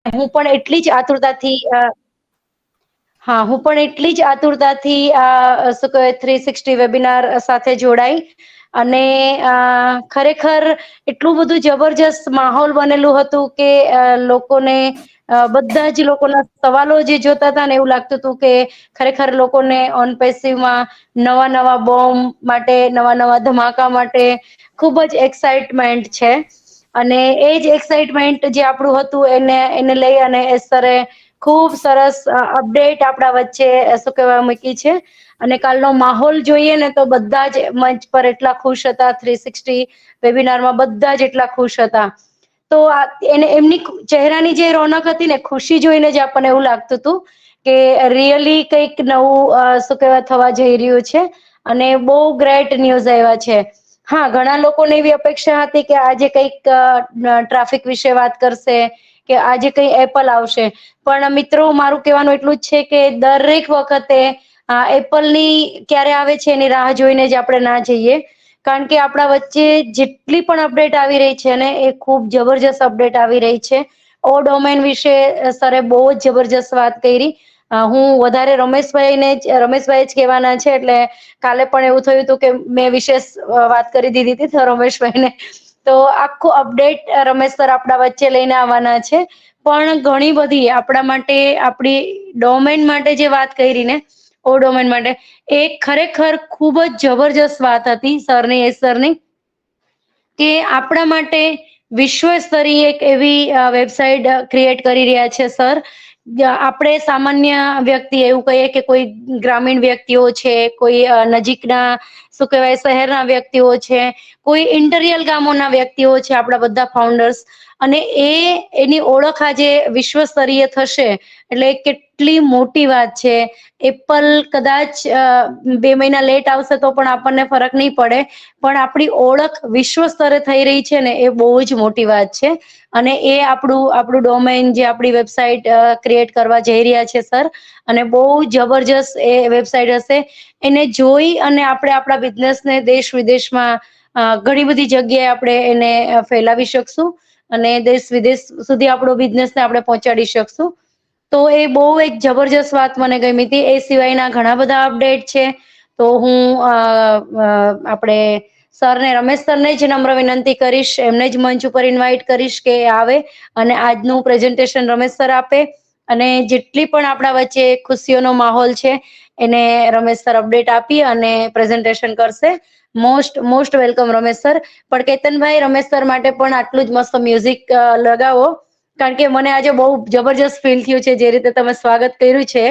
હું પણ એટલી જ આતુરતાથી હા, હું પણ એટલી જ આતુરતાથી શું કહેવાય 360 વેબિનાર સાથે જોડાઈ અને ખરેખર એટલું બધું જબરજસ્ત માહોલ બનેલું હતું કે લોકોને બધા જ લોકોના સવાલો જે જોતા હતા ને એવું લાગતું હતું કે ખરેખર લોકોને ઓન પેસિવમાં નવા બોમ્બ માટે નવા ધમાકા માટે ખૂબ જ એક્સાઇટમેન્ટ છે. અને એ જ એક્સાઇટમેન્ટ જે આપણું હતું એને લઈ અને સરે ખૂબ સરસ અપડેટ આપણા વચ્ચે શું કહેવાય મૂકી છે. અને કાલનો માહોલ જોઈએ ને તો બધા જ મંચ પર એટલા ખુશ હતા 360 વેબિનારમાં બધા જ એટલા ખુશ હતા. તો એમની ચહેરાની જે રોનક હતી ને ખુશી જોઈને જ આપણને એવું લાગતું હતું કે રિયલી કંઈક નવું શું કહેવાય થવા જઈ રહ્યું છે. અને બહુ ગ્રેટ ન્યૂઝ આવ્યા છે. હા, ઘણા લોકોને એવી અપેક્ષા હતી કે આજે કંઈક ટ્રાફિક વિશે વાત કરશે કે આજે કંઈ એપલ આવશે. પણ મિત્રો મારું કહેવાનું એટલું જ છે કે દરેક વખતે એપલની ક્યારે આવે છે એની રાહ જોઈને જ આપણે ના જઈએ. કારણ કે આપણા વચ્ચે જેટલી પણ અપડેટ આવી રહી છે ને એ ખૂબ જબરજસ્ત અપડેટ આવી રહી છે. ડોમેન વિશે સરે બહુ જ જબરજસ્ત વાત કરી. હું વધારે રમેશભાઈ જ કહેવાના છે એટલે કાલે પણ એવું થયું હતું કે મેં વિશેષ વાત કરી દીધી હતી તો રમેશભાઈને તો આખું અપડેટ રમેશ સર આપણા વચ્ચે લઈને આવવાના છે. પણ ઘણી બધી આપણા માટે આપણી ડોમેન માટે જે વાત કરી ને ડોમેન માટે એ ખરેખર ખૂબ જ જબરજસ્ત વાત હતી સરની કે આપણા માટે વિશ્વ સ્તરીય એક એવી વેબસાઇટ ક્રિએટ કરી રહ્યા છે સર. આપણે સામાન્ય વ્યક્તિ એવું કહીએ કે કોઈ ગ્રામીણ વ્યક્તિઓ છે, કોઈ નજીકના શું કહેવાય શહેરના વ્યક્તિઓ છે, કોઈ ઇન્ટિરિયલ ગામોના વ્યક્તિઓ છે, આપણા બધા ફાઉન્ડર્સ અને એની ઓળખ આજે વિશ્વ સ્તરીય થશે એટલે કેટલી મોટી વાત છે. એપલ કદાચ 2 મહિના લેટ આવશે તો પણ આપણને ફરક નહીં પડે. પણ આપણી ઓળખ વિશ્વ સ્તરે થઈ રહી છે ને એ બહુ જ મોટી વાત છે. અને એ આપણું ડોમેન જે આપણી વેબસાઇટ ક્રિએટ કરવા જઈ રહ્યા છે સર. અને બહુ જબરજસ્ત એ વેબસાઇટ હશે. એને જોઈ અને આપણે આપણા બિઝનેસને દેશ વિદેશમાં ઘણી બધી જગ્યાએ આપણે એને ફેલાવી શકશું. અને દેશ વિદેશ સુધી આપણો બિઝનેસને આપણે પહોંચાડી શકશું. તો એ બહુ એક જબરજસ્ત વાત મને ગમી હતી. એ સિવાયના ઘણા બધા અપડેટ છે. તો હું આપણે સરને રમેશ સરને જ નમ્ર વિનંતી કરીશ, એમને જ મંચ ઉપર ઇન્વાઈટ કરીશ કે આવે અને આજનું પ્રેઝન્ટેશન રમેશ સર આપે. અને જેટલી પણ આપણા વચ્ચે ખુશીઓનો માહોલ છે એને રમેશ સર અપડેટ આપી અને પ્રેઝન્ટેશન કરશે. Most welcome Ramesh sir. પણ કેતનભાઈ રમેશ સર માટે પણ આટલું જ મસ્ત મ્યુઝિક લગાવો. કારણ કે મને આજે બહુ જબરજસ્ત ફીલ થયું છે જે રીતે તમે સ્વાગત કર્યું છે.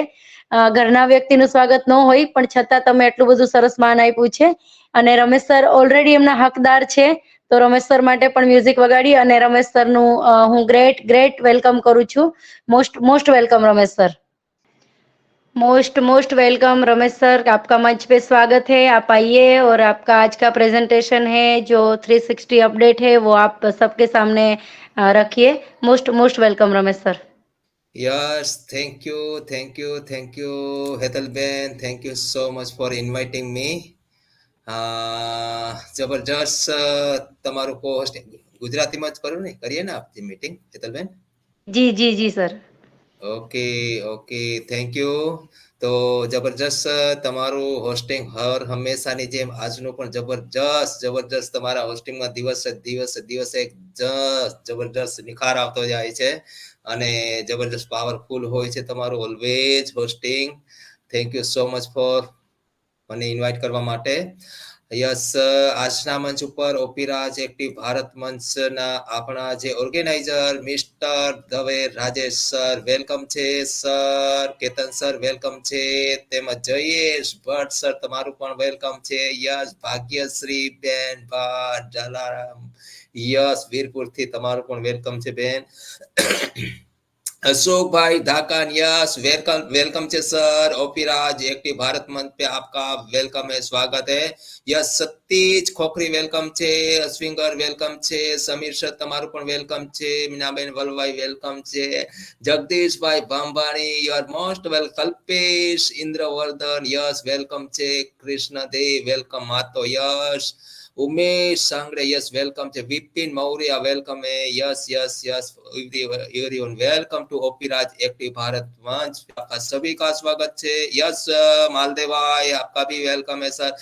ઘરના વ્યક્તિનું સ્વાગત ન હોય પણ છતાં તમે એટલું બધું સરસ માન આપ્યું છે. અને રમેશ સર ઓલરેડી એમના હકદાર છે. તો રમેશ સર માટે પણ મ્યુઝિક વગાડી અને રમેશ સરનું હું ગ્રેટ વેલકમ કરું છું. Most welcome Ramesh sir. Most welcome Ramesh sir, आपका मंच पे स्वागत है। आप आइए और आपका आज का प्रेजेंटेशन है जो 360 अपडेट है वो आप सबके सामने रखिए। Most welcome Ramesh sir. Yes, thank you, Hetalben. Thank you so much for inviting me. જબરજસ્ત તમારું કોસ્ટ ગુજરાતીમાં જ કર્યું ને કરીએ ને આપની મીટિંગ હેતલબેન? जी सर। Okay thank you. તો જબરજસ્ત તમારું હોસ્ટિંગ હંમેશાની જેમ આજનું પણ જબરજસ્ત તમારા હોસ્ટિંગમાં દિવસે એક જબરજસ્ત નિખાર આવતો જાય છે અને જબરજસ્ત પાવરફુલ હોય છે તમારું always hosting. Thank you so much for મને ઇન્વાઇટ કરવા માટે. યસ, આજના મંચ ઉપર ઓપીરાજ એક્ટિવ ભારત મંચના આપણા જે organiser mister Dave Rajesh sir welcome છે. સર કેતન સર વેલકમ છે. તેમજ જયેશ ભટ્ટ સર તમારું પણ વેલકમ છે. યસ, ભાગ્યશ્રી બેન ભટ્ટ જલારામ યસ વીરપુર થી તમારું પણ વેલકમ છે બેન. अशोक धाकन यस वेलकम છે सर। ओपीराज एक्टिव भारत मंच पे आपका वेलकम है, स्वागत है। यस, सतीज खोखरी वेलकम છે, અશ્વિંગર વેલકમ છે, સમીર સર તમારું પણ વેલકમ છે, મીનાબેન વલવાઈ વેલકમ છે, Jagdishbhai Bhambhani you most well, Kalpesh Indravardhan yes welcome છે, કૃષ્ણદેવ વેલકમ માતો yes, Umesh Sangde yes welcome છે વિપિન મૌર્ય વેલકમ है yes yes yes everyone welcome to ओपीराज एक्टिव भारत मंच आपका सभी का स्वागत है यस मालदेव भाई आपका भी वेलकम है सर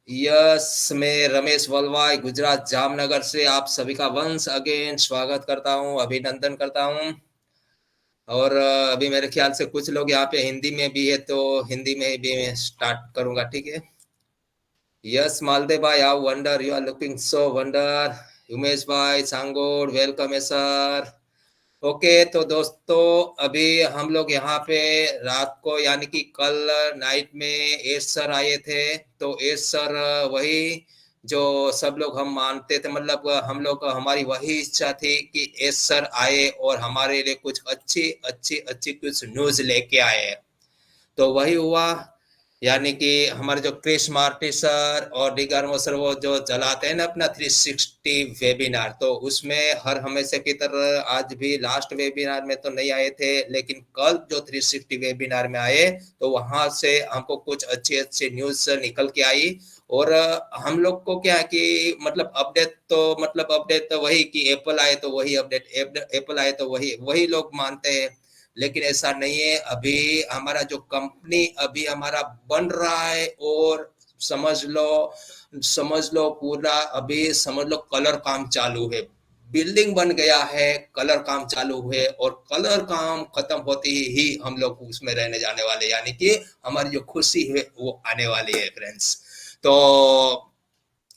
यस मैं रमेश वलवाई गुजरात जामनगर से आप सभी का वंस अगेन स्वागत करता हूं अभिनंदन करता हूं और अभी मेरे ख्याल से कुछ लोग यहाँ पे हिंदी में भी है तो हिंदी में भी मैं स्टार्ट करूंगा ठीक है यस मालदेव भाई how wonder you are looking so wonder Umesh भाई सांगोड वेलकम है सर ओके तो दोस्तों अभी हम लोग यहाँ पे रात को यानी कि कल नाइट में एस सर आए थे तो एस सर वही जो सब लोग हम मानते थे मतलब हम लोग हमारी वही इच्छा थी कि एस सर आए और हमारे लिए कुछ अच्छी अच्छी अच्छी कुछ न्यूज लेके आए तो वही हुआ यानी कि हमारे जो क्रिस मार्टी सर और डिगार्मो सर वो जो चलाते हैं ना अपना 360 वेबिनार तो उसमें हर हमेशा की तरह आज भी लास्ट वेबिनार में तो नहीं आए थे लेकिन कल जो 360 वेबिनार में आए तो वहां से हमको कुछ अच्छी अच्छी न्यूज निकल के आई और हम लोग को क्या कि मतलब अपडेट तो वही कि एप्पल आए तो वही अपडेट एप्पल आए तो वही लोग मानते हैं लेकिन ऐसा नहीं है अभी हमारा जो कंपनी अभी हमारा बन रहा है और समझ लो पूरा अभी समझ लो कलर काम चालू है बिल्डिंग बन गया है कलर काम चालू है और कलर काम खत्म होते ही हम लोग उसमें रहने जाने वाले यानी कि हमारी जो खुशी है वो आने वाली है फ्रेंड्स तो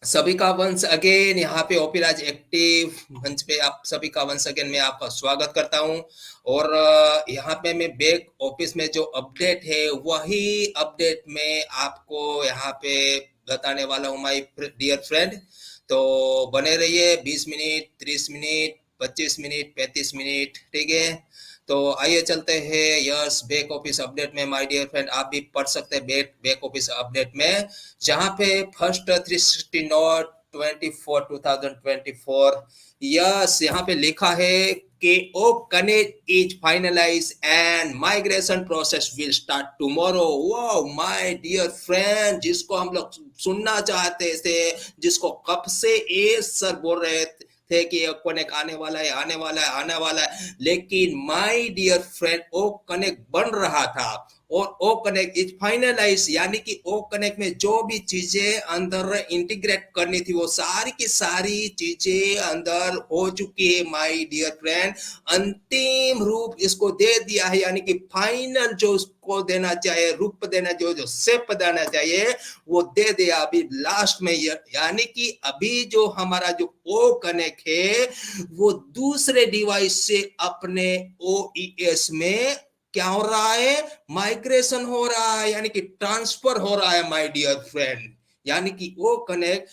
सभी का वंस अगेन यहाँ पे ओपीराज एक्टिव मंच पे आप सभी का वंस अगेन मैं आपका स्वागत करता हूँ और यहाँ पे मैं बैक ऑफिस में जो अपडेट है वही अपडेट में आपको यहाँ पे बताने वाला हूँ माय डियर फ्रेंड तो बने रहिए 20 मिनट 30 मिनट 25 मिनट 35 मिनट ठीक है तो आइए चलते हैं यस बैक ऑफिस अपडेट में माय डियर फ्रेंड आप भी पढ़ सकते हैं बैक ऑफिस अपडेट में जहां पे फर्स्ट 360 नोट 2024 यस यहाँ पे लिखा है कि ओप connect is finalise and migration process will start tomorrow wow my dear friend जिसको हम लोग सुनना चाहते थे जिसको कब से सर बोल रहे थे कि कनेक्ट आने वाला है लेकिन my dear friend O Connect बन रहा था और ओ कनेक्ट इज फाइनलाइज यानी कि ओ कनेक्ट में जो भी चीजें अंदर इंटीग्रेट करनी थी वो सारी की सारी चीजें अंदर हो चुकी है माय डियर फ्रेंड अंतिम रूप इसको दे दिया है यानी कि फाइनल जो उसको देना चाहिए रूप देना जो शेप देना चाहिए वो दे दिया अभी लास्ट में यानी कि अभी जो हमारा जो ओ कनेक्ट है वो दूसरे डिवाइस से अपने OES में क्या हो रहा है माइग्रेशन हो रहा है यानी कि ट्रांसफर हो रहा है माय डियर फ्रेंड यानी कि वो कनेक्ट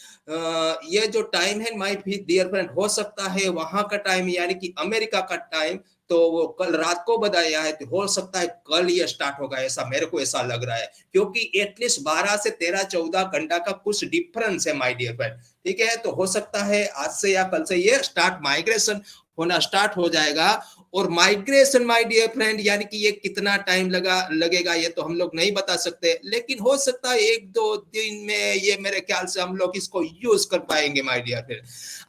ये जो टाइम है माय डियर फ्रेंड हो सकता है वहां का टाइम यानी कि अमेरिका का टाइम तो वो कल रात को बताया है तो हो सकता है कल ये स्टार्ट होगा ऐसा मेरे को ऐसा लग रहा है क्योंकि एटलीस्ट 12 से 13-14 घंटा का कुछ डिफरेंस है माय डियर फ्रेंड ठीक है तो हो सकता है आज से या कल से ये स्टार्ट माइग्रेशन होना स्टार्ट हो जाएगा और माइग्रेशन माय डियर फ्रेंड यानी कि ये कितना टाइम लगेगा ये तो हम लोग नहीं बता सकते लेकिन हो सकता है 1-2 दिन में ये मेरे ख्याल से हम लोग इसको यूज कर पाएंगे माय डियर फ्रेंड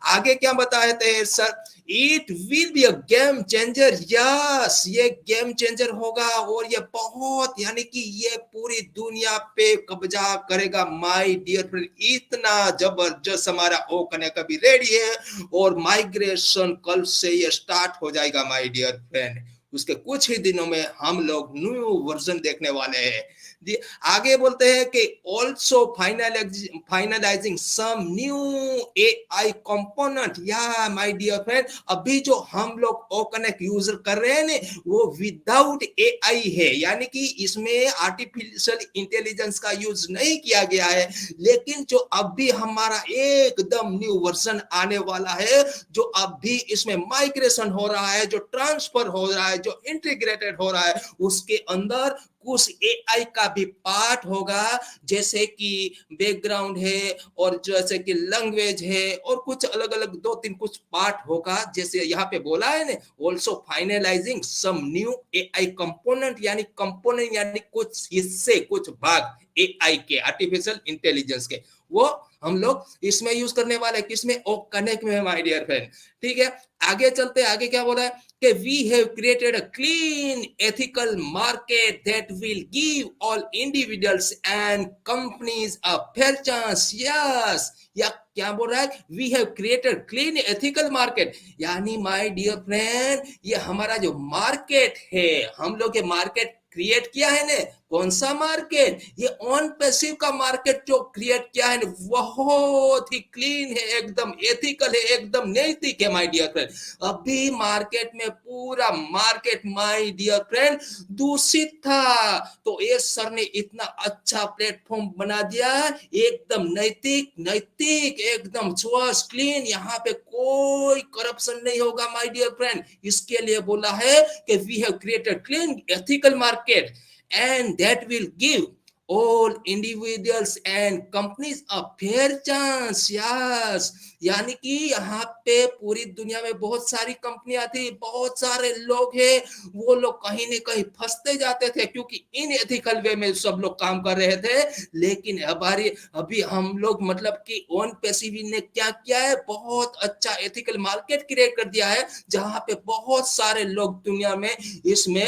आगे क्या बताए थे sir it will be a game changer yes ये गेम चेंजर होगा और ये बहुत यानी कि ये पूरी दुनिया पे कब्जा करेगा माय डियर फ्रेंड इतना जबरदस्त हमारा ओ कनेक्ट अभी रेडी है और माइग्रेशन कल से ये स्टार्ट हो जाएगा माय डियर फ्रेंड उसके कुछ ही दिनों में हम लोग न्यू वर्जन देखने वाले हैं आगे बोलते हैं कि also finalizing some new AI component या my dear friend अभी जो हम लोग ओ कनेक्ट यूज कर रहे हैं ने वो विदाउट AI है यानी कि इसमें आर्टिफिशियल इंटेलिजेंस का यूज नहीं किया गया है लेकिन जो अभी हमारा एकदम न्यू वर्जन आने वाला है जो अभी इसमें माइग्रेशन हो रहा है जो ट्रांसफर हो रहा है जो इंटीग्रेटेड हो रहा है उसके अंदर कुछ एआई का भी पार्ट होगा, जैसे कि बैकग्राउंड है और जैसे कि लैंग्वेज है और कुछ अलग अलग दो तीन कुछ पार्ट होगा, जैसे यहाँ पे बोला है ना, also finalising some new AI component, यानी कुछ हिस्से कुछ भाग एआई के, आर्टिफिशियल इंटेलिजेंस के, वो हम लोग इसमें यूज करने वाले, किसमें, ओ कनेक्ट में माय डियर फ्रेंड। ठीक है, आगे चलते, आगे क्या बोला है कि we have created a clean ethical market that will give all individuals and companies a fair chance. Yes, या क्या बोल रहा है, we have created clean ethical market, यानी माय डियर फ्रेंड ये हमारा जो मार्केट है, हम लोग ये मार्केट क्रिएट किया है ना, कौन सा मार्केट, ये ऑन पैसिव का मार्केट जो क्रिएट किया है ना, बहुत ही क्लीन है, एकदम एथिकल है, एकदम नैतिक है माय डियर फ्रेंड। अभी मार्केट में पूरा मार्केट माय डियर फ्रेंड दूषित था, तो ये सर ने इतना अच्छा प्लेटफॉर्म बना दिया, एकदम नैतिक, एकदम स्वच्छ, क्लीन, यहाँ पे कोई करप्शन नहीं होगा माय डियर फ्रेंड। इसके लिए बोला है कि we have created clean ethical market and that will give all individuals and companies a fair chance। Yes, यानी कि यहाँ पे पूरी दुनिया में बहुत सारी कंपनियां थी, बहुत सारे लोग हैं, वो लोग कहीं न कहीं फंसते जाते थे, क्योंकि इन एथिकल वे में सब लोग काम कर रहे थे। लेकिन अभी हम लोग मतलब कि ऑन पैसिव ने क्या किया है, बहुत अच्छा एथिकल मार्केट क्रिएट कर दिया है, जहां पे बहुत सारे लोग दुनिया में इसमें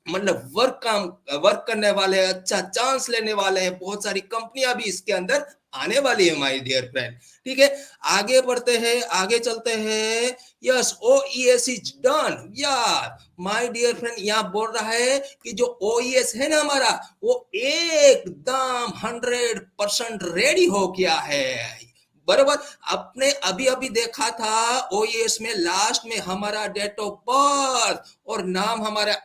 मतलब वर्क करने वाले, अच्छा चांस लेने वाले हैं, बहुत सारी कंपनियां भी इसके अंदर आने वाली है माय डियर फ्रेंड। ठीक है, आगे बढ़ते हैं, आगे चलते हैं। यस, ओईएस इज डन यार माय डियर फ्रेंड, यहाँ बोल रहा है कि जो ओईएस है ना हमारा, वो एकदम 100% रेडी हो गया है। बराबर, आपने अभी अभी देखा था ओएस में लास्ट में हमारा डेट ऑफ बर्थ और नाम हमारा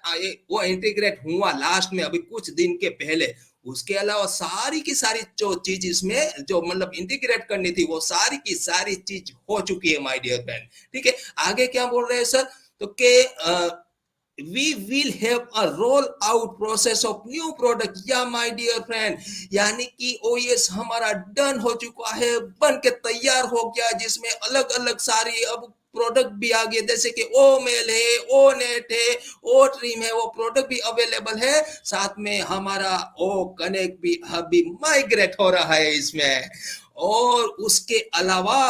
वो इंटीग्रेट हुआ लास्ट में अभी कुछ दिन के पहले। उसके अलावा सारी की सारी जो चीज इसमें जो मतलब इंटीग्रेट करनी थी, वो सारी की सारी चीज हो चुकी है माय डियर फ्रेंड। ठीक है, आगे क्या बोल रहे हैं सर, तो के we will have a roll out process of new product। या माय डियर फ्रेंड, यानी कि ओएस हमारा डन हो चुका है, बन के तैयार हो गया, जिसमें अलग अलग सारी अब प्रोडक्ट भी आ गए, जैसे कि ओ मेल है, ओ नेट है, ओ ट्रीम है, वो प्रोडक्ट भी अवेलेबल है, साथ में हमारा ओ कनेक्ट भी अभी माइग्रेट हो रहा है इसमें। और उसके अलावा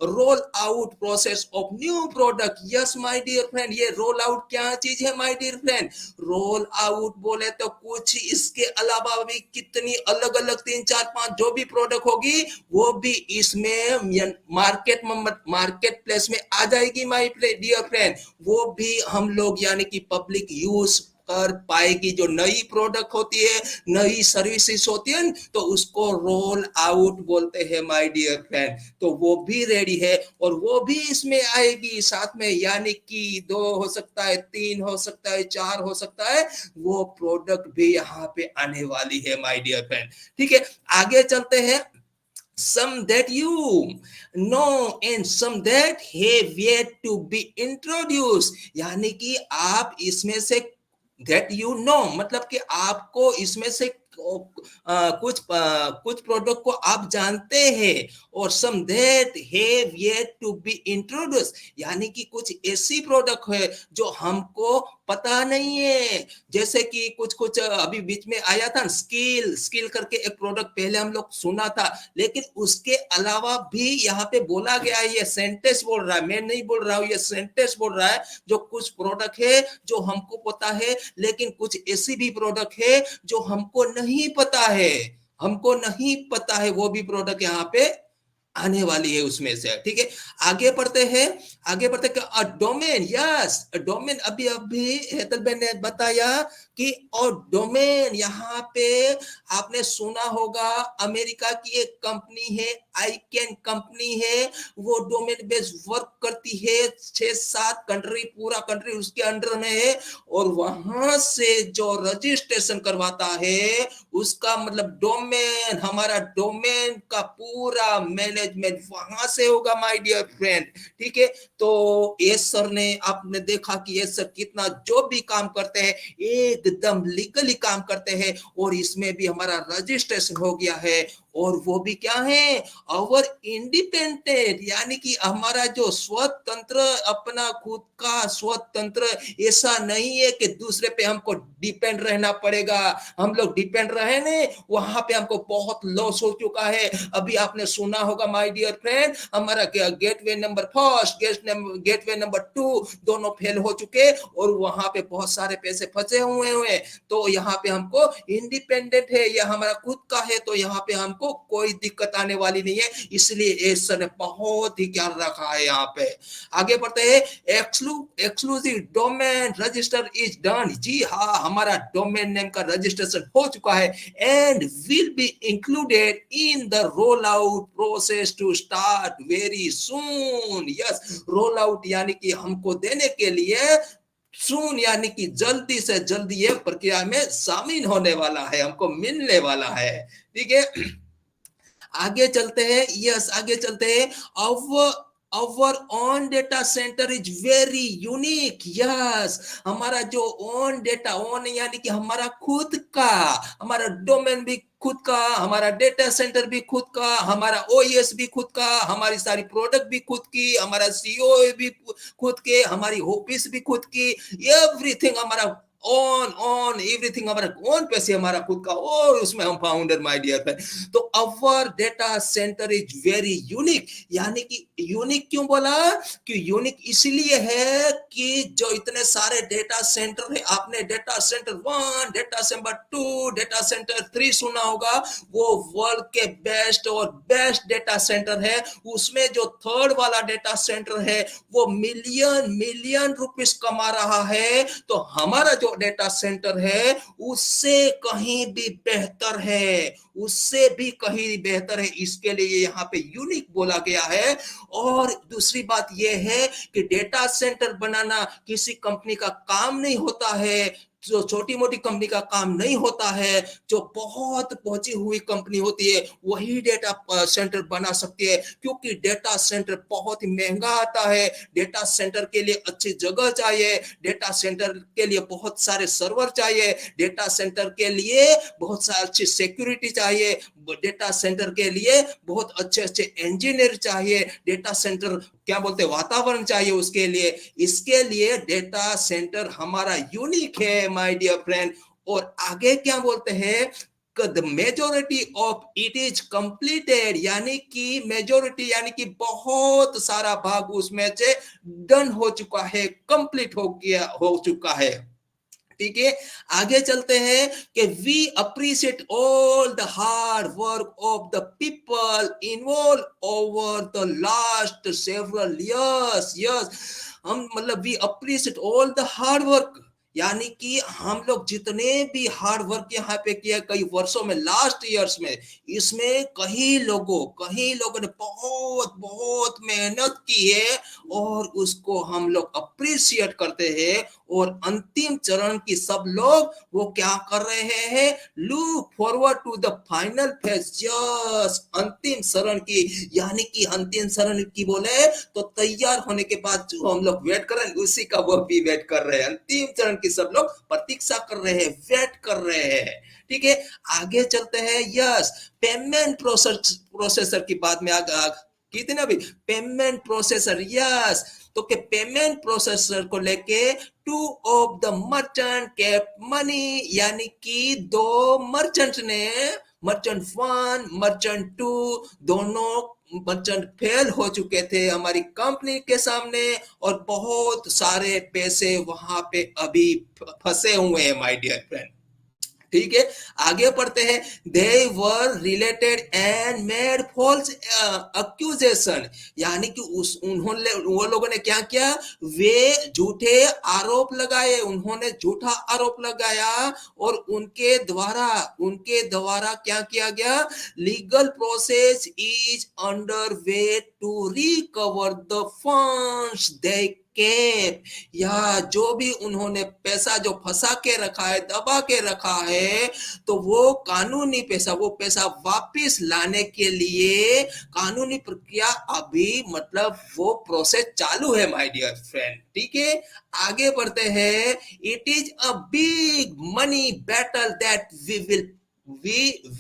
roll out process of new product. Yes my dear friend, ये रोल आउट क्या चीज है my dear friend, roll out बोले तो कुछ इसके अलावा भी कितनी अलग अलग 3 4 5 जो भी प्रोडक्ट होगी, वो भी इसमें मार्केट प्लेस में आ जाएगी माय डियर फ्रेंड। वो भी हम लोग यानी कि पब्लिक यूज कर पाएगी। जो नई प्रोडक्ट होती है, नई सर्विसेज होती है, तो उसको रोल आउट बोलते हैं माय डियर फ्रेंड। तो वो भी रेडी है और वो भी इसमें आएगी साथ में, यानी कि 2 हो सकता है, 3 हो सकता है, 4 हो सकता है, वो प्रोडक्ट भी यहाँ पे आने वाली है माय डियर फ्रेंड। ठीक है, आगे चलते हैं। some that you know and some that have yet to be introduced, यानी कि आप इसमें से that you know मतलब कि आपको इसमें से कुछ प्रोडक्ट को आप जानते हैं, और some that have yet to be introduced, यानी कि कुछ ऐसी प्रोडक्ट है जो हमको पता नहीं है। जैसे कि कुछ अभी बीच में आया था स्किल करके एक प्रोडक्ट पहले हम लोग सुना था, लेकिन उसके अलावा भी यहाँ पे बोला गया है, ये सेंटेंस बोल रहा है, मैं नहीं बोल रहा हूँ, ये सेंटेंस बोल रहा है, जो कुछ प्रोडक्ट है जो हमको पता है, लेकिन कुछ ऐसी भी प्रोडक्ट है जो हमको नहीं पता है, वो भी प्रोडक्ट यहाँ पे आने वाली है उसमें से। ठीक है, आगे बढ़ते हैं, डोमेन। यस, डोमेन अभी हेतल बहन ने बताया कि और डोमेन यहाँ पे आपने सुना होगा, अमेरिका की एक कंपनी है आईकैन कंपनी है, वो डोमेन बेस्ड वर्क करती है, 6-7 कंट्री, पूरा कंट्री उसके अंडर में है, और वहां से जो रजिस्ट्रेशन करवाता है उसका मतलब डोमेन, हमारा डोमेन का पूरा मैनेजमेंट वहां से होगा माय डियर फ्रेंड। ठीक है, तो ये सर ने, आपने देखा कि ये सर कितना जो भी काम करते हैं एकदम लीगली काम करते हैं, और इसमें भी हमारा रजिस्ट्रेशन हो गया है, और वो भी क्या है, अवर इंडिपेंडेंट, यानी कि हमारा जो स्वतंत्र, अपना खुद का स्वतंत्र, ऐसा नहीं है कि दूसरे पे हमको डिपेंड रहना पड़ेगा। हम लोग डिपेंड रहे ने, वहां पे हमको बहुत लॉस हो चुका है। अभी आपने सुना होगा माय डियर फ्रेंड, हमारा gateway number first, gateway number 2 दोनों फेल हो चुके, और वहां पे बहुत सारे पैसे फंसे हुए। तो यहाँ पे हमको इंडिपेंडेंट है, यह हमारा खुद का है, तो यहाँ पे हमको कोई दिक्कत आने वाली नहीं है, इसलिए एस ने बहुत ही ख्याल रखा है। यहाँ पे आगे बढ़ते हैं, exclusive domain register is done. जी हाँ, हमारा डोमेन नेम का रजिस्ट्रेशन हो चुका है, and will be included in the roll out process to start very soon. Yes, roll out यानी कि हमको देने के लिए, सून यानी कि जल्दी से जल्दी ये प्रक्रिया में शामिल होने वाला है, हमको मिलने वाला है। ठीक है, आगे चलते हैं। यस, आगे चलते हैं। Our own data center is very unique. Yes, हमारा जो own data, own यानी कि हमारा खुद का, हमारा डोमेन भी खुद का, हमारा डेटा सेंटर भी खुद का, हमारा ओएस भी खुद का, हमारी सारी प्रोडक्ट भी खुद की, हमारा सीओ भी खुद के, हमारी ऑफिस भी खुद की, एवरीथिंग हमारा ऑन एवरीथिंग हमारा ओन पैसे, हमारा खुद का, और उसमें हम फाउंडर माय डियर फ्रेंड। तो our data centre is very unique, यानी कि यूनिक क्यों बोला, कि यूनिक इसलिए है कि जो इतने सारे डेटा सेंटर है, आपने data centre 1, data centre 2, data centre 3 सुना होगा, वो वर्ल्ड के बेस्ट और बेस्ट डेटा सेंटर है। उसमें जो थर्ड वाला डेटा सेंटर है वो मिलियन रुपीस कमा रहा है, तो हमारा जो डेटा सेंटर है उससे कहीं भी बेहतर है, उससे भी कहीं बेहतर है, इसके लिए यहाँ पे यूनिक बोला गया है। और दूसरी बात यह है कि डेटा सेंटर बनाना किसी कंपनी का काम नहीं होता है, जो छोटी मोटी कंपनी का काम नहीं होता है, जो बहुत पहुंची हुई कंपनी होती है वही डेटा सेंटर बना सकती है, क्योंकि डेटा सेंटर बहुत ही महंगा आता है, डेटा सेंटर के लिए अच्छी जगह चाहिए, डेटा सेंटर के लिए बहुत सारे सर्वर चाहिए, डेटा सेंटर के लिए बहुत सारी अच्छी सिक्योरिटी चाहिए, डेटा सेंटर के लिए बहुत अच्छे अच्छे इंजीनियर चाहिए, डेटा सेंटर क्या बोलते वातावरण चाहिए उसके लिए, इसके लिए डेटा सेंटर हमारा यूनिक है माय डियर फ्रेंड। और आगे क्या बोलते हैं, the majority of it is completed, यानी कि मेजोरिटी यानी कि बहुत सारा भाग उसमें से डन हो चुका है, कंप्लीट हो चुका है। ठीक है, आगे चलते हैं कि we appreciate all the hard work of the people involve over the last several years. Yes, हम मतलब we appreciate all the hard work, यानी कि हम लोग जितने भी हार्ड वर्क यहाँ पे किया कई वर्षों में, लास्ट ईयर्स में, इसमें कई लोगों ने बहुत बहुत मेहनत की है, और उसको हम लोग अप्रिशिएट करते हैं। और अंतिम चरण की सब लोग वो क्या कर रहे हैं, look forward to the final phase. Yes, अंतिम चरण की, यानी कि अंतिम चरण की बोले तो तैयार होने के बाद जो हम लोग वेट कर रहे हैं उसी का वो भी वेट कर रहे हैं, अंतिम चरण की सब लोग प्रतीक्षा कर रहे हैं, वेट कर रहे हैं। ठीक है, आगे चलते हैं। यस, पेमेंट प्रोसेसर की बात में कितने भी पेमेंट प्रोसेसर। यस, तो के पेमेंट प्रोसेसर को लेके two of the merchant kept money, यानी कि दो मर्चेंट ने, मर्चेंट 1, मर्चेंट 2, दोनों मर्चेंट फेल हो चुके थे हमारी कंपनी के सामने, और बहुत सारे पैसे वहां पे अभी फंसे हुए हैं माय डियर फ्रेंड। ठीक है, आगे पढ़ते हैं। They were related and made false accusation, यानी कि उस उन्होंने वो लोगों ने क्या किया, वे झूठे आरोप लगाए, उन्होंने झूठा आरोप लगाया और उनके द्वारा क्या किया गया, legal process is under way to recover the funds they kept, या जो भी उन्होंने पैसा जो फंसा के रखा है, दबा के रखा है, तो वो कानूनी पैसा, वो पैसा वापस लाने के लिए कानूनी प्रक्रिया अभी मतलब वो प्रोसेस चालू है माय डियर फ्रेंड। ठीक है, आगे बढ़ते हैं। It is a big money battle that we will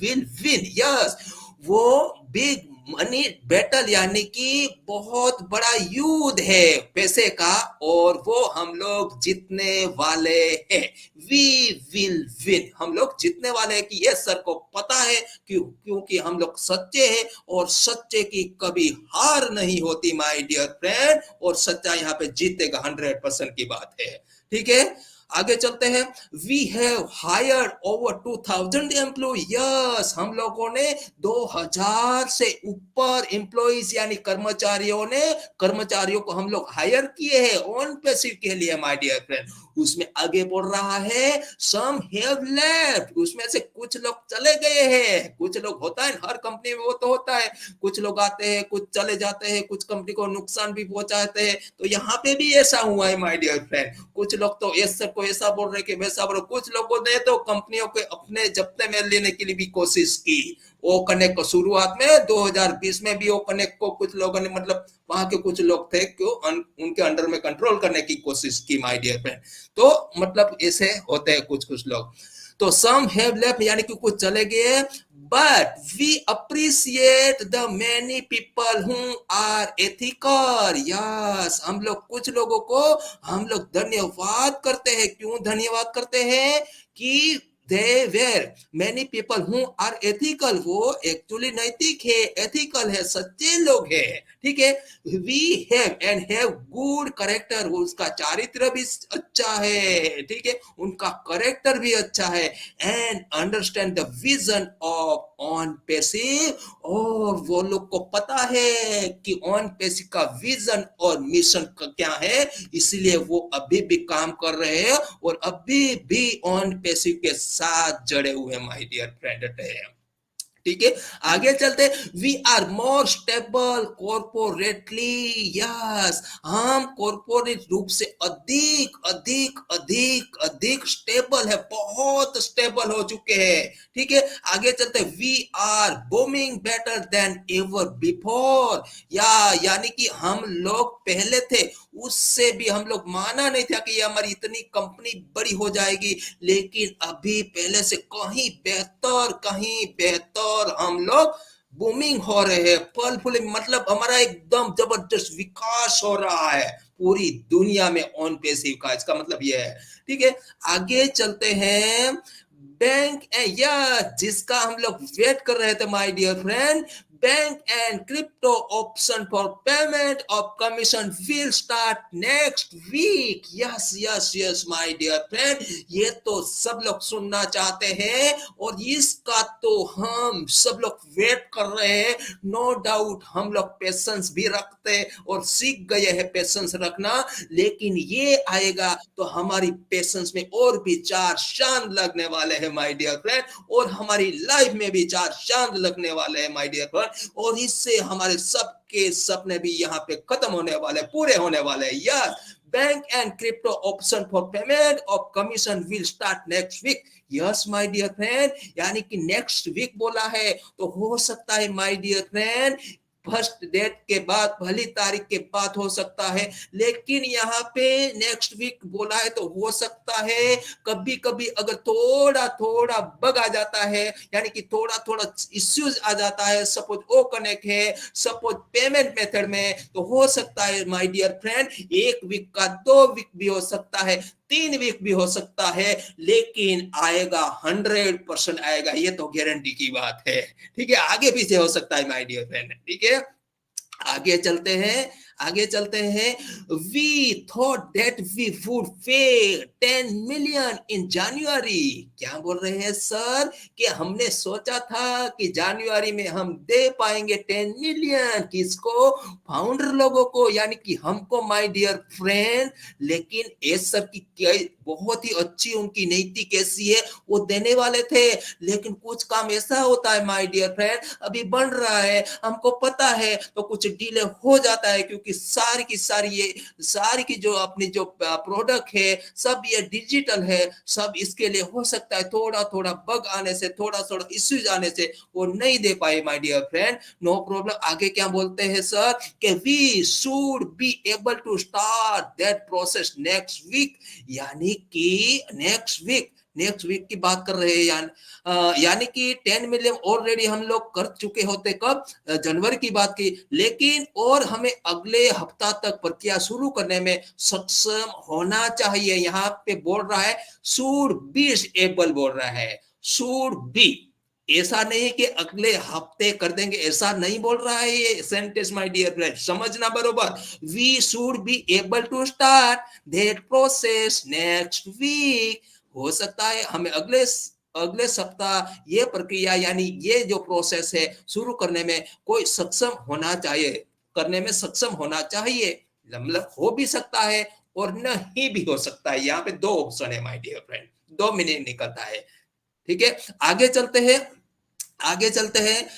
win, yes, वो बिग मनी बैटल यानी कि बहुत बड़ा युद्ध है पैसे का, और वो हम लोग जीतने वाले हैं। वी विल विन, हम लोग जीतने वाले हैं कि ये सर को पता है, क्योंकि हम लोग सच्चे हैं और सच्चे की कभी हार नहीं होती माय डियर फ्रेंड, और सच्चा यहाँ पे जीतेगा, 100% की बात है। ठीक है, आगे चलते हैं। We have hired over 2000 employ, yes, हम लोगों ने 2000 से ऊपर एम्प्लॉइज यानी कर्मचारियों को हम लोग हायर किए हैं ऑन पैसिव के लिए माय डियर फ्रेंड। उसमें आगे बोल रहा है सम हैव लेफ्ट, उसमें से कुछ लोग चले गए हैं, कुछ लोग होता है हर कंपनी में, वो तो होता है, कुछ लोग आते हैं, कुछ चले जाते हैं, कुछ कंपनी को नुकसान भी पहुंचाते हैं, तो यहाँ पे भी ऐसा हुआ है माय डियर फ्रेंड। कुछ लोग तो ऐसा को ऐसा बोल रहे कि वैसा बोल रहे, कुछ लोगों ने तो कंपनियों के अपने जब्ते में लेने के लिए भी कोशिश की। ओ कनेक्ट को शुरुआत में 2020 में भी ओ कनेक्ट को कुछ लोगों ने मतलब वहां के कुछ लोग थे क्यों उनके अंडर में कंट्रोल करने की कोशिश की माय डियर फ्रेंड। तो मतलब ऐसे होते हैं कुछ कुछ लोग। तो सम हैव लेफ्ट यानी कि कुछ चले गए, but we appreciate the many people who are ethical, yes, हम लोग कुछ लोगों को हम लोग धन्यवाद करते हैं। क्यों धन्यवाद करते हैं कि they were many people who are ethical, वो एक्चुअली नैतिक है, एथिकल है, सच्चे लोग हैं। ठीक है, we have and have good character, उसका चारित्र भी अच्छा है, ठीक है, उनका करेक्टर भी अच्छा है, and understand the vision of on passive, और वो लोग को पता है कि ऑन पैसिव का विजन और मिशन क्या है, इसलिए वो अभी भी काम कर रहे हैं और अभी भी ऑन पैसिव के साथ जड़े हुए माय डियर फ्रेंड है। ठीक है, आगे चलते। We are more stable corporately, yes, हम कॉर्पोरेट रूप से अधिक अधिक अधिक अधिक स्टेबल है, बहुत स्टेबल हो चुके हैं। ठीक है, आगे चलते। We are booming better than ever before, यानी कि हम लोग पहले थे उससे भी हम लोग माना नहीं था कि ये हमारी इतनी कंपनी बड़ी हो जाएगी, लेकिन अभी पहले से कहीं बेहतर हम लोग बूमिंग हो रहे हैं, फल फूलिंग, मतलब हमारा एकदम जबरदस्त विकास हो रहा है पूरी दुनिया में ऑन पैसिव का, इसका मतलब यह है। ठीक है, आगे चलते हैं। बैंक या जिसका हम लोग वेट कर रहे थे my dear friend, bank and crypto option for payment of commission will start next week, yes yes yes my dear friend, ये तो सब लोग सुनना चाहते हैं और इसका तो हम सब लोग वेट कर रहे हैं। नो डाउट हम लोग पेशेंस भी रखते और सीख गए हैं पेशेंस रखना, लेकिन ये आएगा तो हमारी पेशेंस में और भी चार चांद लगने वाले हैं माय डियर फ्रेंड, और हमारी लाइफ में भी चार चांद लगने वाले हैं माय डियर फ्रेंड, और इससे हमारे सबके सपने भी यहाँ पे खत्म होने वाले, पूरे होने वाले हैं। Yes, bank and crypto option for payment of commission will start next week, yes my dear friend, यानी कि नेक्स्ट वीक बोला है, तो हो सकता है my dear friend first date के बाद, पहली तारीख के बाद हो सकता है, लेकिन यहाँ पे नेक्स्ट वीक बोला है, तो हो सकता है कभी कभी अगर थोड़ा थोड़ा बग आ जाता है, यानी कि थोड़ा थोड़ा इश्यूज आ जाता है, सपोज ओ कनेक्ट है, सपोज पेमेंट मेथड में, तो हो सकता है माय डियर फ्रेंड 1 वीक का 2 वीक भी हो सकता है, 3 वीक भी हो सकता है, लेकिन आएगा 100% आएगा, ये तो गारंटी की बात है। ठीक है, आगे पीछे हो सकता है माय डियर फ्रेंड। ठीक है, आगे चलते हैं। आगे चलते हैं। We thought that we would pay 10 million in जनवरी। क्या बोल रहे हैं सर कि हमने सोचा था कि जनवरी में हम दे पाएंगे 10 मिलियन, किसको? फाउंडर लोगों को, यानी कि हमको माय डियर फ्रेंड। लेकिन एस सर की क्या बहुत ही अच्छी उनकी नीति कैसी है, वो देने वाले थे, लेकिन कुछ काम ऐसा होता है माय डियर फ्रेंड, अभी बन रहा है, हमको पता है, तो कुछ डिले हो जाता है, क्योंकि सारी की सारी जो अपनी जो प्रोडक्ट है सब ये डिजिटल है, सब इसके लिए हो सकता है थोड़ा थोड़ा बग आने से, थोड़ा थोड़ा इश्यूज आने से वो नहीं दे पाए my dear friend. No problem. आगे क्या बोलते हैं सर कि we should be able to start that process next week, यानी कि नेक्स्ट वीक की बात कर रहे हैं, यानी कि 10 मिलियन ऑलरेडी हम लोग कर चुके होते, कब? जनवरी की बात की, लेकिन और हमें अगले हफ्ता तक प्रक्रिया शुरू करने में सक्षम होना चाहिए। यहाँ पे बोल रहा है शुड बी एबल, बोल रहा है शुड बी, ऐसा नहीं कि अगले हफ्ते कर देंगे, ऐसा नहीं बोल रहा है ये सेंटेंस माय डियर फ्रेंड, समझना बरोबर। We should be able to start that process next week, हो सकता है हमें अगले सप्ताह ये प्रक्रिया यानी ये जो प्रोसेस है शुरू करने में कोई सक्षम होना चाहिए, करने में सक्षम होना चाहिए। मतलब हो भी सकता है और नहीं भी हो सकता है, यहाँ पे दो ऑप्शन है माय डियर फ्रेंड, दो मीनिंग निकलता है। ठीक है, आगे चलते हैं।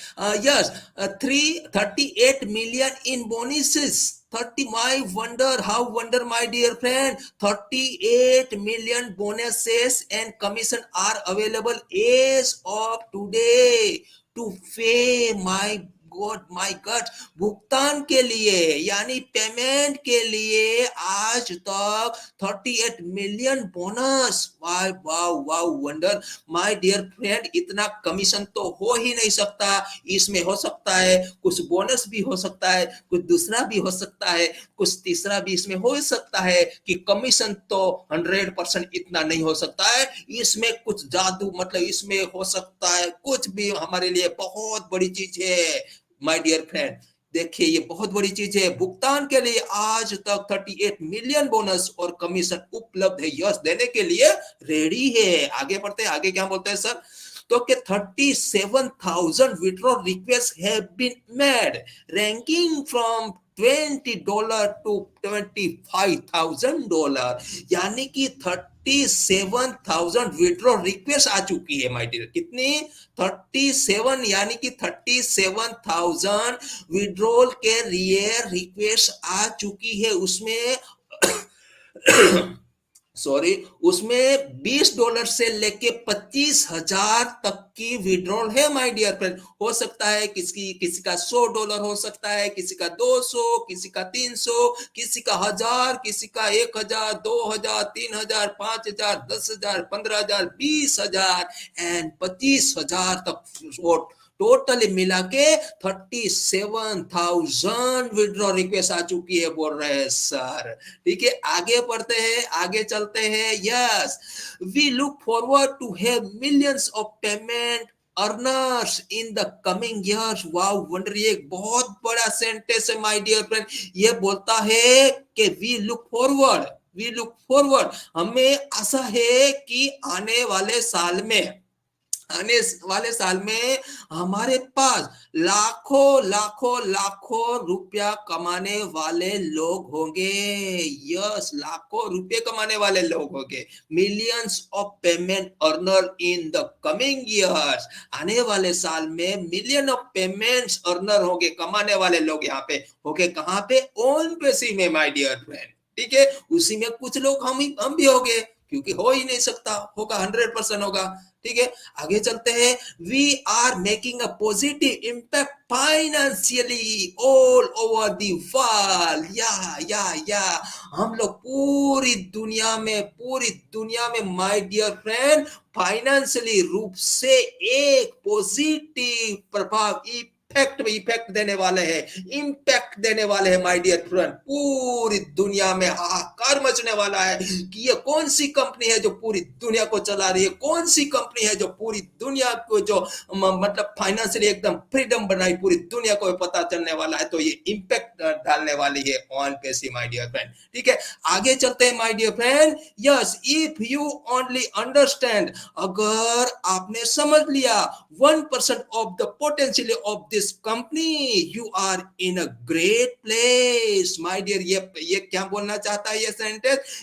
Yes, 38 million in bonuses, 30 my wonder, how wonder my dear friend, 38 million bonuses and commission are available as of today to pay my God, भुगतान के लिए यानी पेमेंट के लिए आज तक 38 मिलियन बोनस। वाह वाह वाह वंडर माय डियर फ्रेंड, इतना कमीशन तो हो ही नहीं सकता, इसमें हो सकता है कुछ बोनस भी हो सकता है, कुछ दूसरा भी हो सकता है, कुछ तीसरा भी इसमें हो सकता है कि कमीशन तो 100% इतना नहीं हो सकता है, इसमें कुछ जादू, मतलब इसमें हो सकता है कुछ भी हमारे लिए बहुत बड़ी चीज है माय डियर फ्रेंड। देखिए ये बहुत बड़ी चीज है, भुगतान के लिए आज तक 38 मिलियन बोनस और कमीशन उपलब्ध है, यस देने के लिए रेडी है। आगे बढ़ते हैं, आगे क्या बोलते हैं सर, तो कि 37,000 withdraw request have been made ranking from $20 to $25,000, यानी कि 37,000 विड्रॉ रिक्वेस्ट आ चुकी है माय डियर। कितनी? 37, यानी कि 37,000 विड्रॉल के लिए रिक्वेस्ट आ चुकी है, उसमें सॉरी, उसमें $20 से लेके 25,000 तक की विड्रॉल है माय डियर फ्रेंड। हो सकता है किसी का $100 हो सकता है, किसी का 200, किसी का 300, किसी का 1000, किसी का 1000, 2000, 3000, 5000, 10,000, 15,000, 20,000 एंड 25,000 तक, टोटल मिला के 37,000 विड्रॉ रिक्वेस्ट आ चुकी है, बोल रहे हैं सर। ठीक है, आगे बढ़ते हैं, आगे चलते हैं। Yes, we look forward to have millions of payment earners in the coming years. Wow wonder, ये एक बहुत बड़ा सेंटेंस है माय डियर फ्रेंड। ये बोलता है कि वी लुक फॉरवर्ड, हमें आशा है कि आने वाले साल में हमारे पास लाखों रुपया कमाने वाले लोग होंगे। यस, लाखों रुपए कमाने वाले लोग होंगे। Millions of payment earner in the coming years, आने वाले साल में मिलियन ऑफ पेमेंट्स अर्नर होंगे, कमाने वाले लोग यहाँ पे होंगे। कहाँ पे? ऑन बेसी में माय डियर फ्रेंड। ठीक है, उसी में कुछ लोग हम भी होंगे, क्योंकि हो ही नहीं सकता, होगा 100% होगा। ठीक है, आगे चलते हैं। We are making a positive impact financially all over the world. या हम लोग पूरी दुनिया में माय डियर फ्रेंड फाइनेंशियली रूप से एक पॉजिटिव प्रभाव इफेक्ट देने वाले हैं, इम्पैक्ट देने वाले हैं माय डियर फ्रेंड। पूरी दुनिया में हाहाकार मचने वाला है कि ये कौन सी कंपनी है जो पूरी दुनिया को चला रही है, कौन सी कंपनी है जो पूरी दुनिया को जो मतलब फाइनेंशियली एकदम फ्रीडम बनाई, पूरी दुनिया को पता चलने वाला है। तो ये इम्पैक्ट डालने वाली है ऑन पेसी माय डियर फ्रेंड। ठीक है, आगे चलते हैं my dear friend. Yes, if you only understand, अगर आपने समझ लिया 1% of the potential of this company, you are in a great place my dear. ये क्या बोलना चाहता है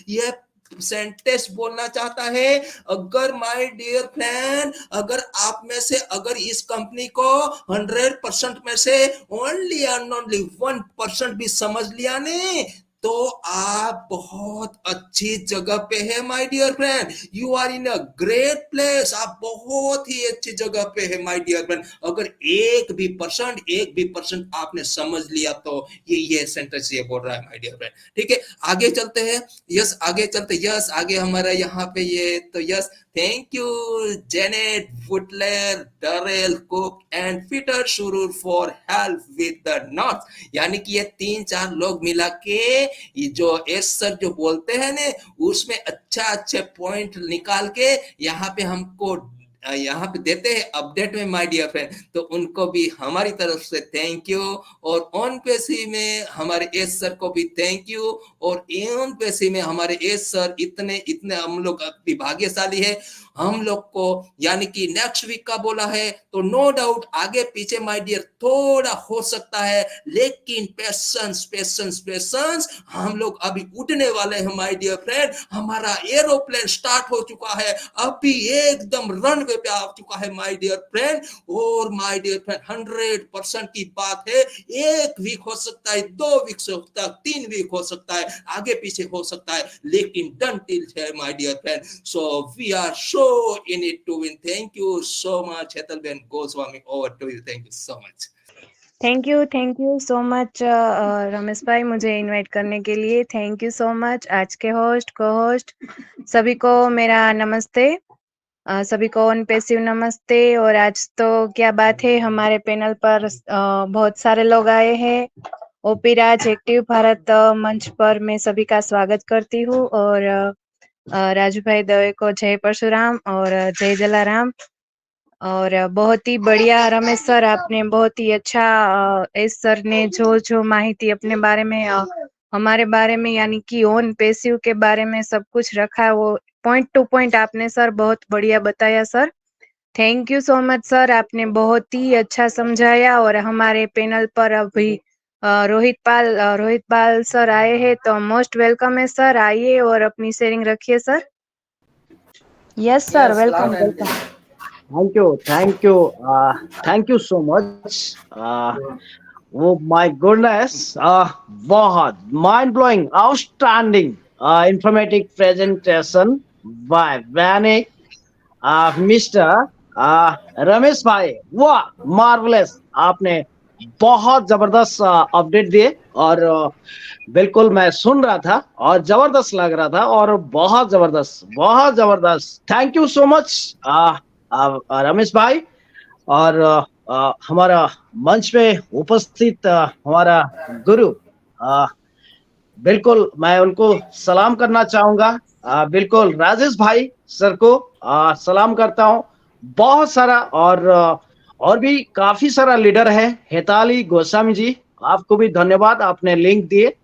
ये सेंटेंस बोलना चाहता है, अगर माय डियर फ्रेंड, अगर आप में से अगर इस कंपनी को 100% में से ओनली एंड ओनली 1% भी समझ लिया ने, तो आप बहुत अच्छी जगह पे है my dear friend. You are in a great place, आप बहुत ही अच्छी जगह पे है माय डियर फ्रेंड। अगर एक भी परसेंट आपने समझ लिया तो ये सेंटेंस ये बोल रहा है माय डियर फ्रेंड। ठीक है, आगे चलते हैं। यस, आगे चलते, यस, आगे हमारा यहाँ पे ये तो yes, thank you Janet Wutler, Darrell Cook and Peter Shurur for help with the notes. यानी कि ये 3-4 लोग मिला के ये जो एस सर जो बोलते हैं ने, उसमें अच्छे पॉइंट निकाल के यहाँ पे हमको यहाँ पे देते हैं अपडेट में माय डियर फ्रेंड। तो उनको भी हमारी तरफ से थैंक यू, और ऑन पेसी में हमारे एस सर को भी थैंक यू, और ऑन पेसी में हमारे एस सर इतने हम लोग अभी भाग्यशाली है। हम लोग को यानी कि नेक्स्ट वीक का बोला है, तो नो डाउट आगे पीछे माय डियर थोड़ा हो सकता है, लेकिन पेशेंस, हम लोग अभी उठने वाले हैं माय डियर फ्रेंड। हमारा एरोप्लेन स्टार्ट हो चुका है, अभी एकदम रनवे पे आ चुका है माय डियर फ्रेंड। और माय डियर फ्रेंड 100% की बात है, 1 वीक हो सकता है, 2 वीक हो सकता है, 3 वीक हो सकता है, आगे पीछे हो सकता है, लेकिन डन टिल है my dear friend. So we are so in it to win. Thank you so much, Hetalben Goswami. Over to you. Thank you so much. Thank you so much Ramesh भाई, मुझे इनवाइट करने के लिए थैंक यू सो मच। आज के host, को host सभी को मेरा नमस्ते, सभी को ऑन पैसिव नमस्ते। और आज तो क्या बात है, हमारे पैनल पर बहुत सारे लोग आए हैं। ओपी राज एक्टिव भारत मंच पर मैं सभी का स्वागत करती हूँ, और राजू भाई दवे को जय परशुराम और जय जलाराम। और बहुत ही बढ़िया रमेश सर, आपने बहुत ही अच्छा एस सर ने जो माहिती अपने बारे में हमारे बारे में यानी कि ऑन पैसिव के बारे में सब कुछ रखा है, वो पॉइंट टू पॉइंट आपने सर बहुत बढ़िया बताया sir. Thank you so much sir, आपने बहुत ही अच्छा समझाया। और हमारे पैनल पर अभी रोहित पाल सर आए हैं, तो मोस्ट वेलकम है सर, आइए और अपनी शेयरिंग रखिए sir. Yes sir, welcome welcome. Thank you so much. Oh my goodness, बहुत mind blowing, outstanding, informative presentation by Vanik, Mr. Ramesh भाई। वाह, मार्वलेस, आपने बहुत जबरदस्त अपडेट दिए, और बिल्कुल मैं सुन रहा था और जबरदस्त लग रहा था, और बहुत जबरदस्त। Thank you so much Ramesh भाई। और हमारा मंच पे उपस्थित हमारा गुरु, बिल्कुल मैं उनको सलाम करना चाहूंगा। बिल्कुल राजेश भाई सर को सलाम करता हूँ। बहुत सारा और भी काफी सारा लीडर है। हेताली गोस्वामी जी, आपको भी धन्यवाद, आपने लिंक दिए,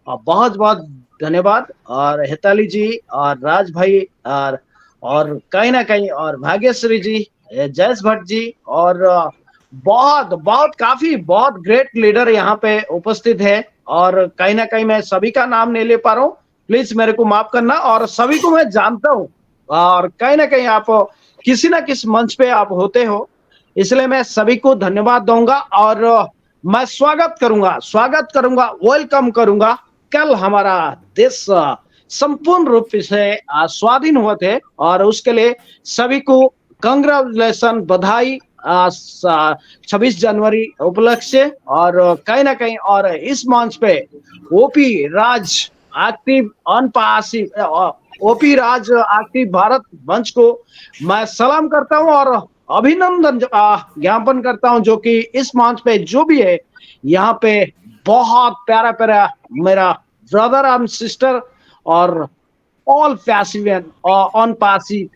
बहुत बहुत धन्यवाद। और हेताली जी और राज भाई और कहीं ना कहीं और भाग्यश्री जी, जयेश भट्ट जी, और बहुत ग्रेट लीडर यहाँ पे उपस्थित है। और कहीं ना कहीं मैं सभी का नाम नहीं ले पा रहा हूँ, प्लीज मेरे को माफ करना। और सभी को मैं जानता हूँ, और कहीं ना कहीं आप किसी ना किसी मंच पे आप होते हो, इसलिए मैं सभी को धन्यवाद दूंगा। और मैं स्वागत करूंगा, वेलकम करूंगा। कल हमारा देश संपूर्ण रूप से स्वाधीन हुए थे, और उसके लिए सभी को कंग्रेचुलेशन, बधाई 26 जनवरी उपलक्ष्य। और कहीं ना कहीं और इस मंच पे ओपी राज एक्टिव ओपी राज एक्टिव भारत मंच को मैं सलाम करता हूं, अभिनंदन ज्ञापन करता हूं, जो कि इस मंच पे जो भी है यहाँ पे बहुत प्यारा प्यारा मेरा ब्रदर एंड सिस्टर और all passive and on passive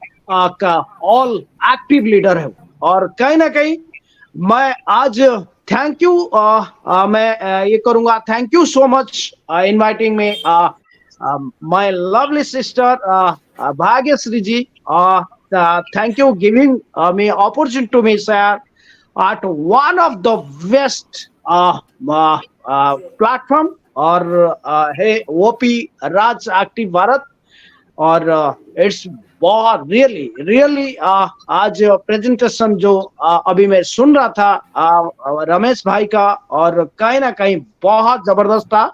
का ऑल एक्टिव लीडर है। और कहीं ना कहीं मैं आज थैंक यू, मैं ये करूंगा, thank you so much inviting me my lovely sister Bhagyashree ji. Thank you giving me opportunity to me share at one of the best platform और है ओपी राज एक्टिव भारत। और इट्स बहुत रियली रियली आज प्रेजेंटेशन जो अभी मैं सुन रहा था रमेश भाई का, और कहीं ना कहीं बहुत जबरदस्त था,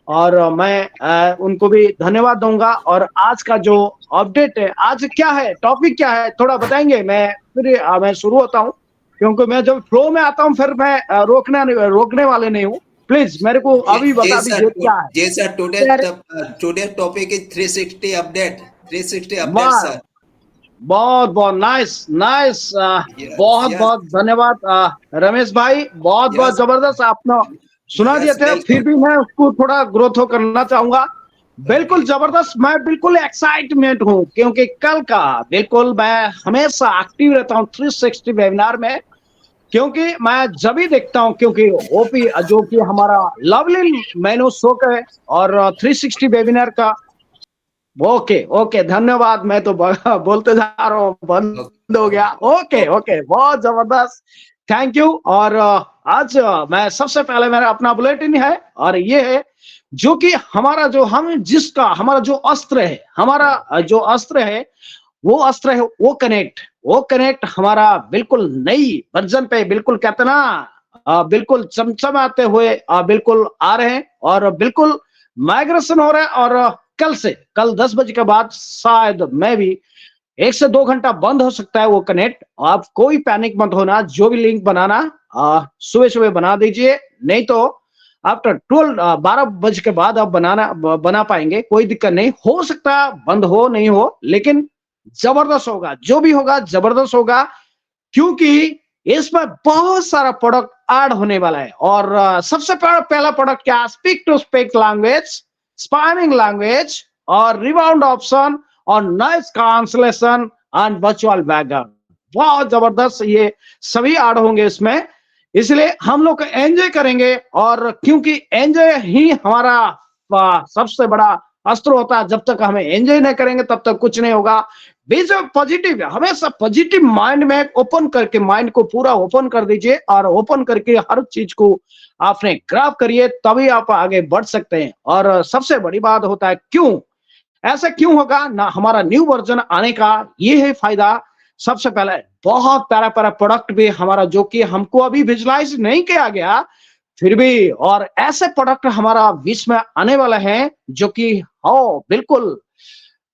और मैं उनको भी धन्यवाद दूंगा। और आज का जो अपडेट है, आज क्या है, टॉपिक क्या है, थोड़ा बताएंगे? मैं शुरू होता हूँ, क्योंकि मैं जब फ्लो में आता हूँ फिर मैं रोकने वाले नहीं हूँ। प्लीज मेरे को अभी बता दीजिए क्या है। जी sir, today topic is 360 update, 360 update sir. बहुत बहुत नाइस नाइस, बहुत बहुत धन्यवाद रमेश भाई, बहुत बहुत जबरदस्त आपने सुना दिया था। फिर भी मैं उसको थोड़ा ग्रोथ करना चाहूंगा। बिल्कुल जबरदस्त, मैं बिल्कुल एक्साइटमेंट हूँ, क्योंकि कल का बिल्कुल मैं हमेशा एक्टिव रहता हूँ 360 वेबिनार में, क्योंकि मैं जब भी देखता हूँ, क्योंकि ओपी जो कि हमारा लवली मैनो शो का है और 360 वेबिनार का। ओके ओके, धन्यवाद। मैं तो बोलते जा रहा हूँ, बंद हो गया। ओके ओके, बहुत जबरदस्त, थैंक यू। और आज मैं सबसे पहले मेरा अपना बुलेटिन है, और ये है जो कि हमारा जो हमारा जो अस्त्र है, हमारा जो अस्त्र है वो कनेक्ट हमारा बिल्कुल नई वर्जन पे, बिल्कुल कहते ना बिल्कुल चमचमाते हुए बिल्कुल आ रहे हैं, और बिल्कुल माइग्रेशन हो रहा है। और कल 10 बजे के बाद शायद मैं भी 1 से 2 घंटा बंद हो सकता है वो कनेक्ट। आप कोई पैनिक मत होना, जो भी लिंक बनाना सुबह बना दीजिए, नहीं तो आफ्टर 12 बजे के बाद आप बना पाएंगे, कोई दिक्कत नहीं। हो सकता है बंद हो, नहीं हो, लेकिन जबरदस्त होगा, जो भी होगा जबरदस्त होगा, क्योंकि इसमें बहुत सारा प्रोडक्ट ऐड होने वाला है। और सबसे पहला प्रोडक्ट क्या, speak to speak language, spamming language, और रिबाउंड ऑप्शन, और noise cancellation and virtual background. बहुत जबरदस्त ये सभी ऐड होंगे इसमें, इसलिए हम लोग एंजॉय करेंगे। और क्योंकि एंजॉय ही हमारा सबसे बड़ा अस्त्र होता है, जब तक हमें एंजॉय नहीं करेंगे तब तक कुछ नहीं होगा। बीच में पॉजिटिव, हमेशा पॉजिटिव माइंड में ओपन करके, माइंड को पूरा ओपन कर दीजिए, और ओपन करके हर चीज को आपने ग्राफ करिए, तभी आप आगे बढ़ सकते हैं। और सबसे बड़ी बात होता है क्यों ऐसा क्यों होगा ना, हमारा न्यू वर्जन आने का ये है फायदा। सबसे पहले बहुत प्यारा प्यारा प्रोडक्ट भी हमारा, जो कि हमको अभी विजुलाइज नहीं किया गया फिर भी, और ऐसे प्रोडक्ट हमारा बीच में आने वाला है जो कि बिल्कुल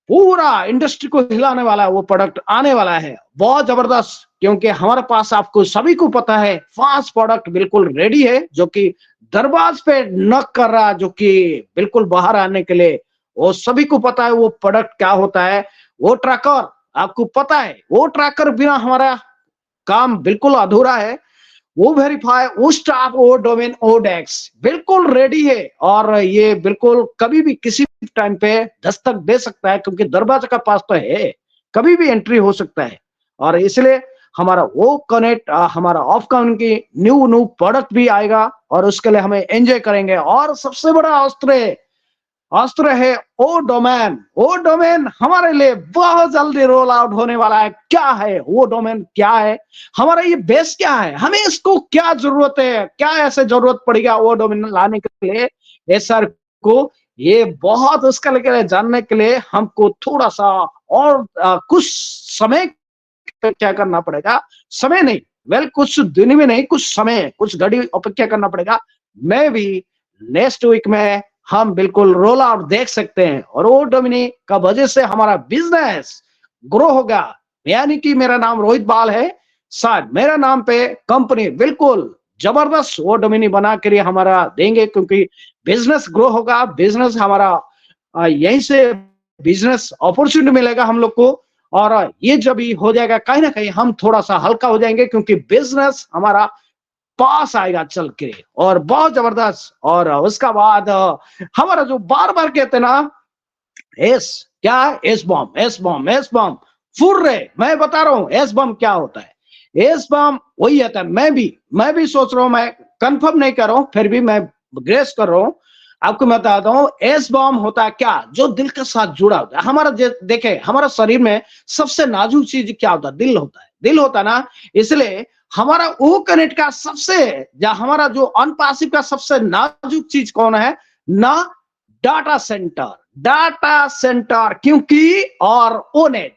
पूरा इंडस्ट्री को हिलाने वाला है। वो प्रोडक्ट आने वाला है बहुत जबरदस्त, क्योंकि हमारे पास, आपको सभी को पता है, फास्ट प्रोडक्ट बिल्कुल रेडी है, जो कि दरवाज पे नॉक कर रहा है, जो कि बिल्कुल बाहर आने के लिए। वो सभी को पता है वो प्रोडक्ट क्या होता है, वो ट्रैकर। आपको पता है वो ट्रैकर बिना हमारा काम बिल्कुल अधूरा है। वो वेरीफाई, वो स्टाफ, वो डोमेन, वो डेक्स बिल्कुल रेडी है, और ये बिल्कुल कभी भी किसी टाइम पे दस्तक दे सकता है, क्योंकि दरवाजा का पास तो है, कभी भी एंट्री हो सकता है। और इसलिए हमारा वो कनेक्ट, हमारा ऑफ काउंट की न्यू प्रोडक्ट भी आएगा, और उसके लिए हमें एंजॉय करेंगे। और सबसे बड़ा अस्त्र है ओ डोमेन हमारे लिए बहुत जल्दी रोल आउट होने वाला है। क्या है वो डोमेन, क्या है हमारा ये बेस, क्या है, हमें इसको क्या जरूरत है, क्या ऐसे जरूरत पड़ेगा वो डोमेन लाने के लिए एसआर को, ये बहुत उसका लेकर जानने के लिए हमको थोड़ा सा और कुछ समय क्या करना पड़ेगा। समय नहीं, कुछ दिन में नहीं, कुछ समय, कुछ घड़ी अपेक्षा करना पड़ेगा। मैं भी नेक्स्ट वीक में हम बिल्कुल रोल आउट देख सकते हैं, और वो डोमिनी का वजह से हमारा बिजनेस ग्रो होगा। यानी कि मेरा नाम रोहित बाल है, शायद मेरा नाम पे कंपनी बिल्कुल जबरदस्त वो डोमिनी बना कर हमारा देंगे, क्योंकि बिजनेस ग्रो होगा, बिजनेस हमारा यहीं से बिजनेस अपॉर्चुनिटी मिलेगा हम लोग को। और ये जब भी हो जाएगा कहीं ना कहीं हम थोड़ा सा हल्का हो जाएंगे, क्योंकि बिजनेस हमारा पास आएगा चल के और बहुत जबरदस्त। और उसका बाद हमारा जो बार बार कहते हैं ना, एस क्या है, एस बम, एस बम, एस बम, फुर्रे, मैं बता रहा हूं एस बम क्या होता है। एस बम वही आता है। मैं भी सोच रहा हूं, मैं कंफर्म नहीं कर रहा हूं, फिर भी मैं ग्रेस कर रहा हूं, आपको मैं बताता हूं। एस बम होता है क्या, जो दिल के साथ जुड़ा होता है। हमारा देखे, हमारा शरीर में सबसे नाजुक चीज क्या होता है, दिल होता है। दिल होता है ना, इसलिए हमारा वो कनेक्ट का सबसे, या हमारा जो अनपासिव का सबसे नाजुक चीज कौन है ना, डाटा सेंटर। डाटा सेंटर, क्योंकि और ओनेट,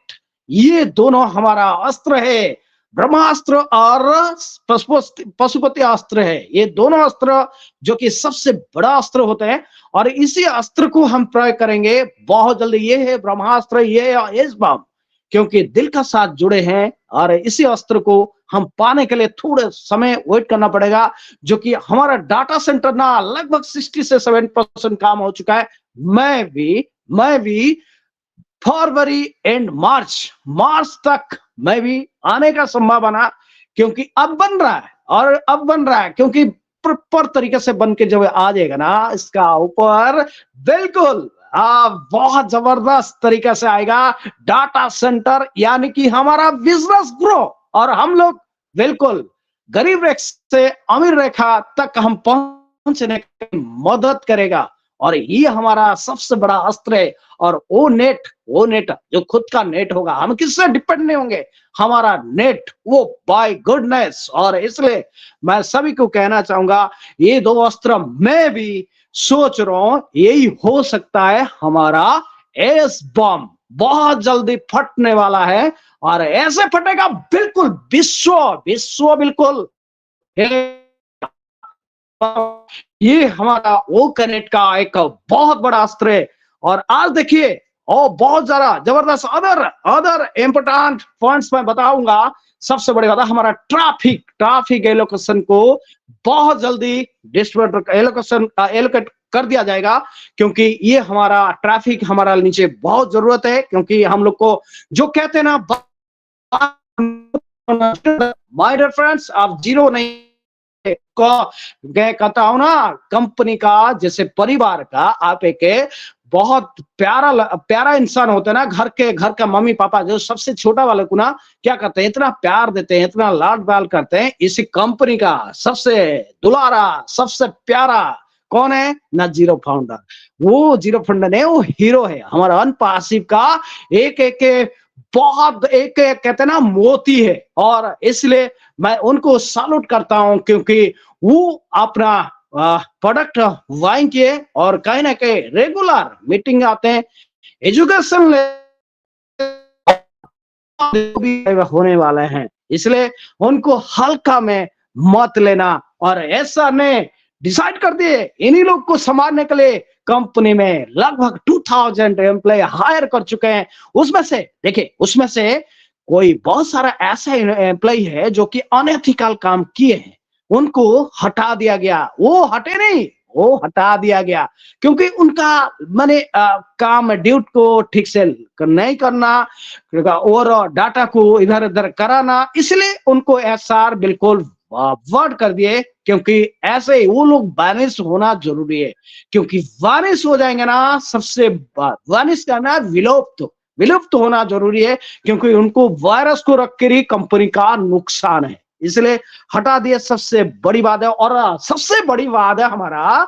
ये दोनों हमारा अस्त्र है। ब्रह्मास्त्र और पशुपति अस्त्र है, ये दोनों अस्त्र जो कि सबसे बड़ा अस्त्र होते हैं। और इसी अस्त्र को हम प्रयोग करेंगे बहुत जल्दी। ये है ब्रह्मास्त्र, ये है इस बम, क्योंकि दिल का साथ जुड़े हैं। और इसी अस्त्र को हम पाने के लिए थोड़े समय वेट करना पड़ेगा, जो कि हमारा डाटा सेंटर ना लगभग 60 से 70% काम हो चुका है। मैं भी फरवरी एंड मार्च तक मैं भी आने का संभावना, क्योंकि अब बन रहा है, और अब बन रहा है क्योंकि प्रॉपर तरीके से बन के जब आ जाएगा ना इसका ऊपर, बिल्कुल बहुत जबरदस्त तरीके से आएगा डाटा सेंटर, यानी कि हमारा बिजनेस ग्रो, और हम लोग बिल्कुल गरीब रेखा से अमीर रेखा तक हम पहुंचने की मदद करेगा। और ये हमारा सबसे बड़ा अस्त्र है। और वो नेट जो खुद का नेट होगा, हम किससे डिपेंड नहीं होंगे, हमारा नेट वो बाय गुडनेस। और इसलिए मैं सभी को कहना चाहूंगा, ये दो अस्त्र मैं भी सोच रहा हूं यही हो सकता है हमारा एस बम, बहुत जल्दी फटने वाला है। और ऐसे फटेगा बिल्कुल विश्व बिल्कुल, ये हमारा वो कनेक्ट का एक बहुत बड़ा अस्त्र है। और आज देखिए, और बहुत ज्यादा जबरदस्त अदर इंपोर्टेंट पॉइंट्स मैं बताऊंगा। सबसे बड़ी बात है हमारा ट्रैफिक एलोकेशन को बहुत जल्दी डिस्ट्रीब्यूट एलोकेट कर दिया जाएगा, क्योंकि ये हमारा ट्रैफिक हमारा नीचे बहुत जरूरत है। क्योंकि हम लोग को जो कहते हैं ना, माय डियर फ्रेंड्स, आप जीरो नहीं कहता हूं ना, कंपनी का जैसे परिवार का आप एक बहुत प्यारा इंसान होता है ना, घर का मम्मी पापा जो सबसे छोटा वाले को ना क्या करते हैं, इतना प्यार देते हैं, इतना लाड प्यार करते हैं। इसी कंपनी का सबसे दुलारा, सबसे प्यारा कौन है ना, जीरो फाउंडर। वो जीरो फाउंडर है, वो हीरो है हमारा अनपासिव का। एक बहुत एक कहते हैं ना मोती है। और इसलिए मैं उनको सैल्यूट करता हूं, क्योंकि वो अपना प्रोडक्ट वाइन किए और कहीं ना कहीं रेगुलर मीटिंग आते हैं, एजुकेशन होने वाले हैं। इसलिए उनको हल्का में मत लेना। और ऐसा ने डिसाइड कर दिए इन्हीं लोग को संभालने के लिए कंपनी में लगभग 2000 एम्प्लॉय हायर कर चुके हैं। उसमें से देखिए, उसमें से कोई बहुत सारा ऐसा एम्प्लॉय है जो कि अनएथिकल काम किए हैं, उनको हटा दिया गया। वो हटे नहीं, वो हटा दिया गया, क्योंकि उनका माने काम ड्यूटी को ठीक से नहीं करना और डाटा को इधर उधर कराना, इसलिए उनको एसआर बिल्कुल वर्ड कर दिए। क्योंकि ऐसे ही वो लोग वानिश होना जरूरी है, क्योंकि वानिश हो जाएंगे ना, सबसे वानिश करना विलुप्त होना जरूरी है, क्योंकि उनको वायरस को रख कर ही कंपनी का नुकसान है। इसलिए हटा दिए, सबसे बड़ी बात है। और सबसे बड़ी बात है हमारा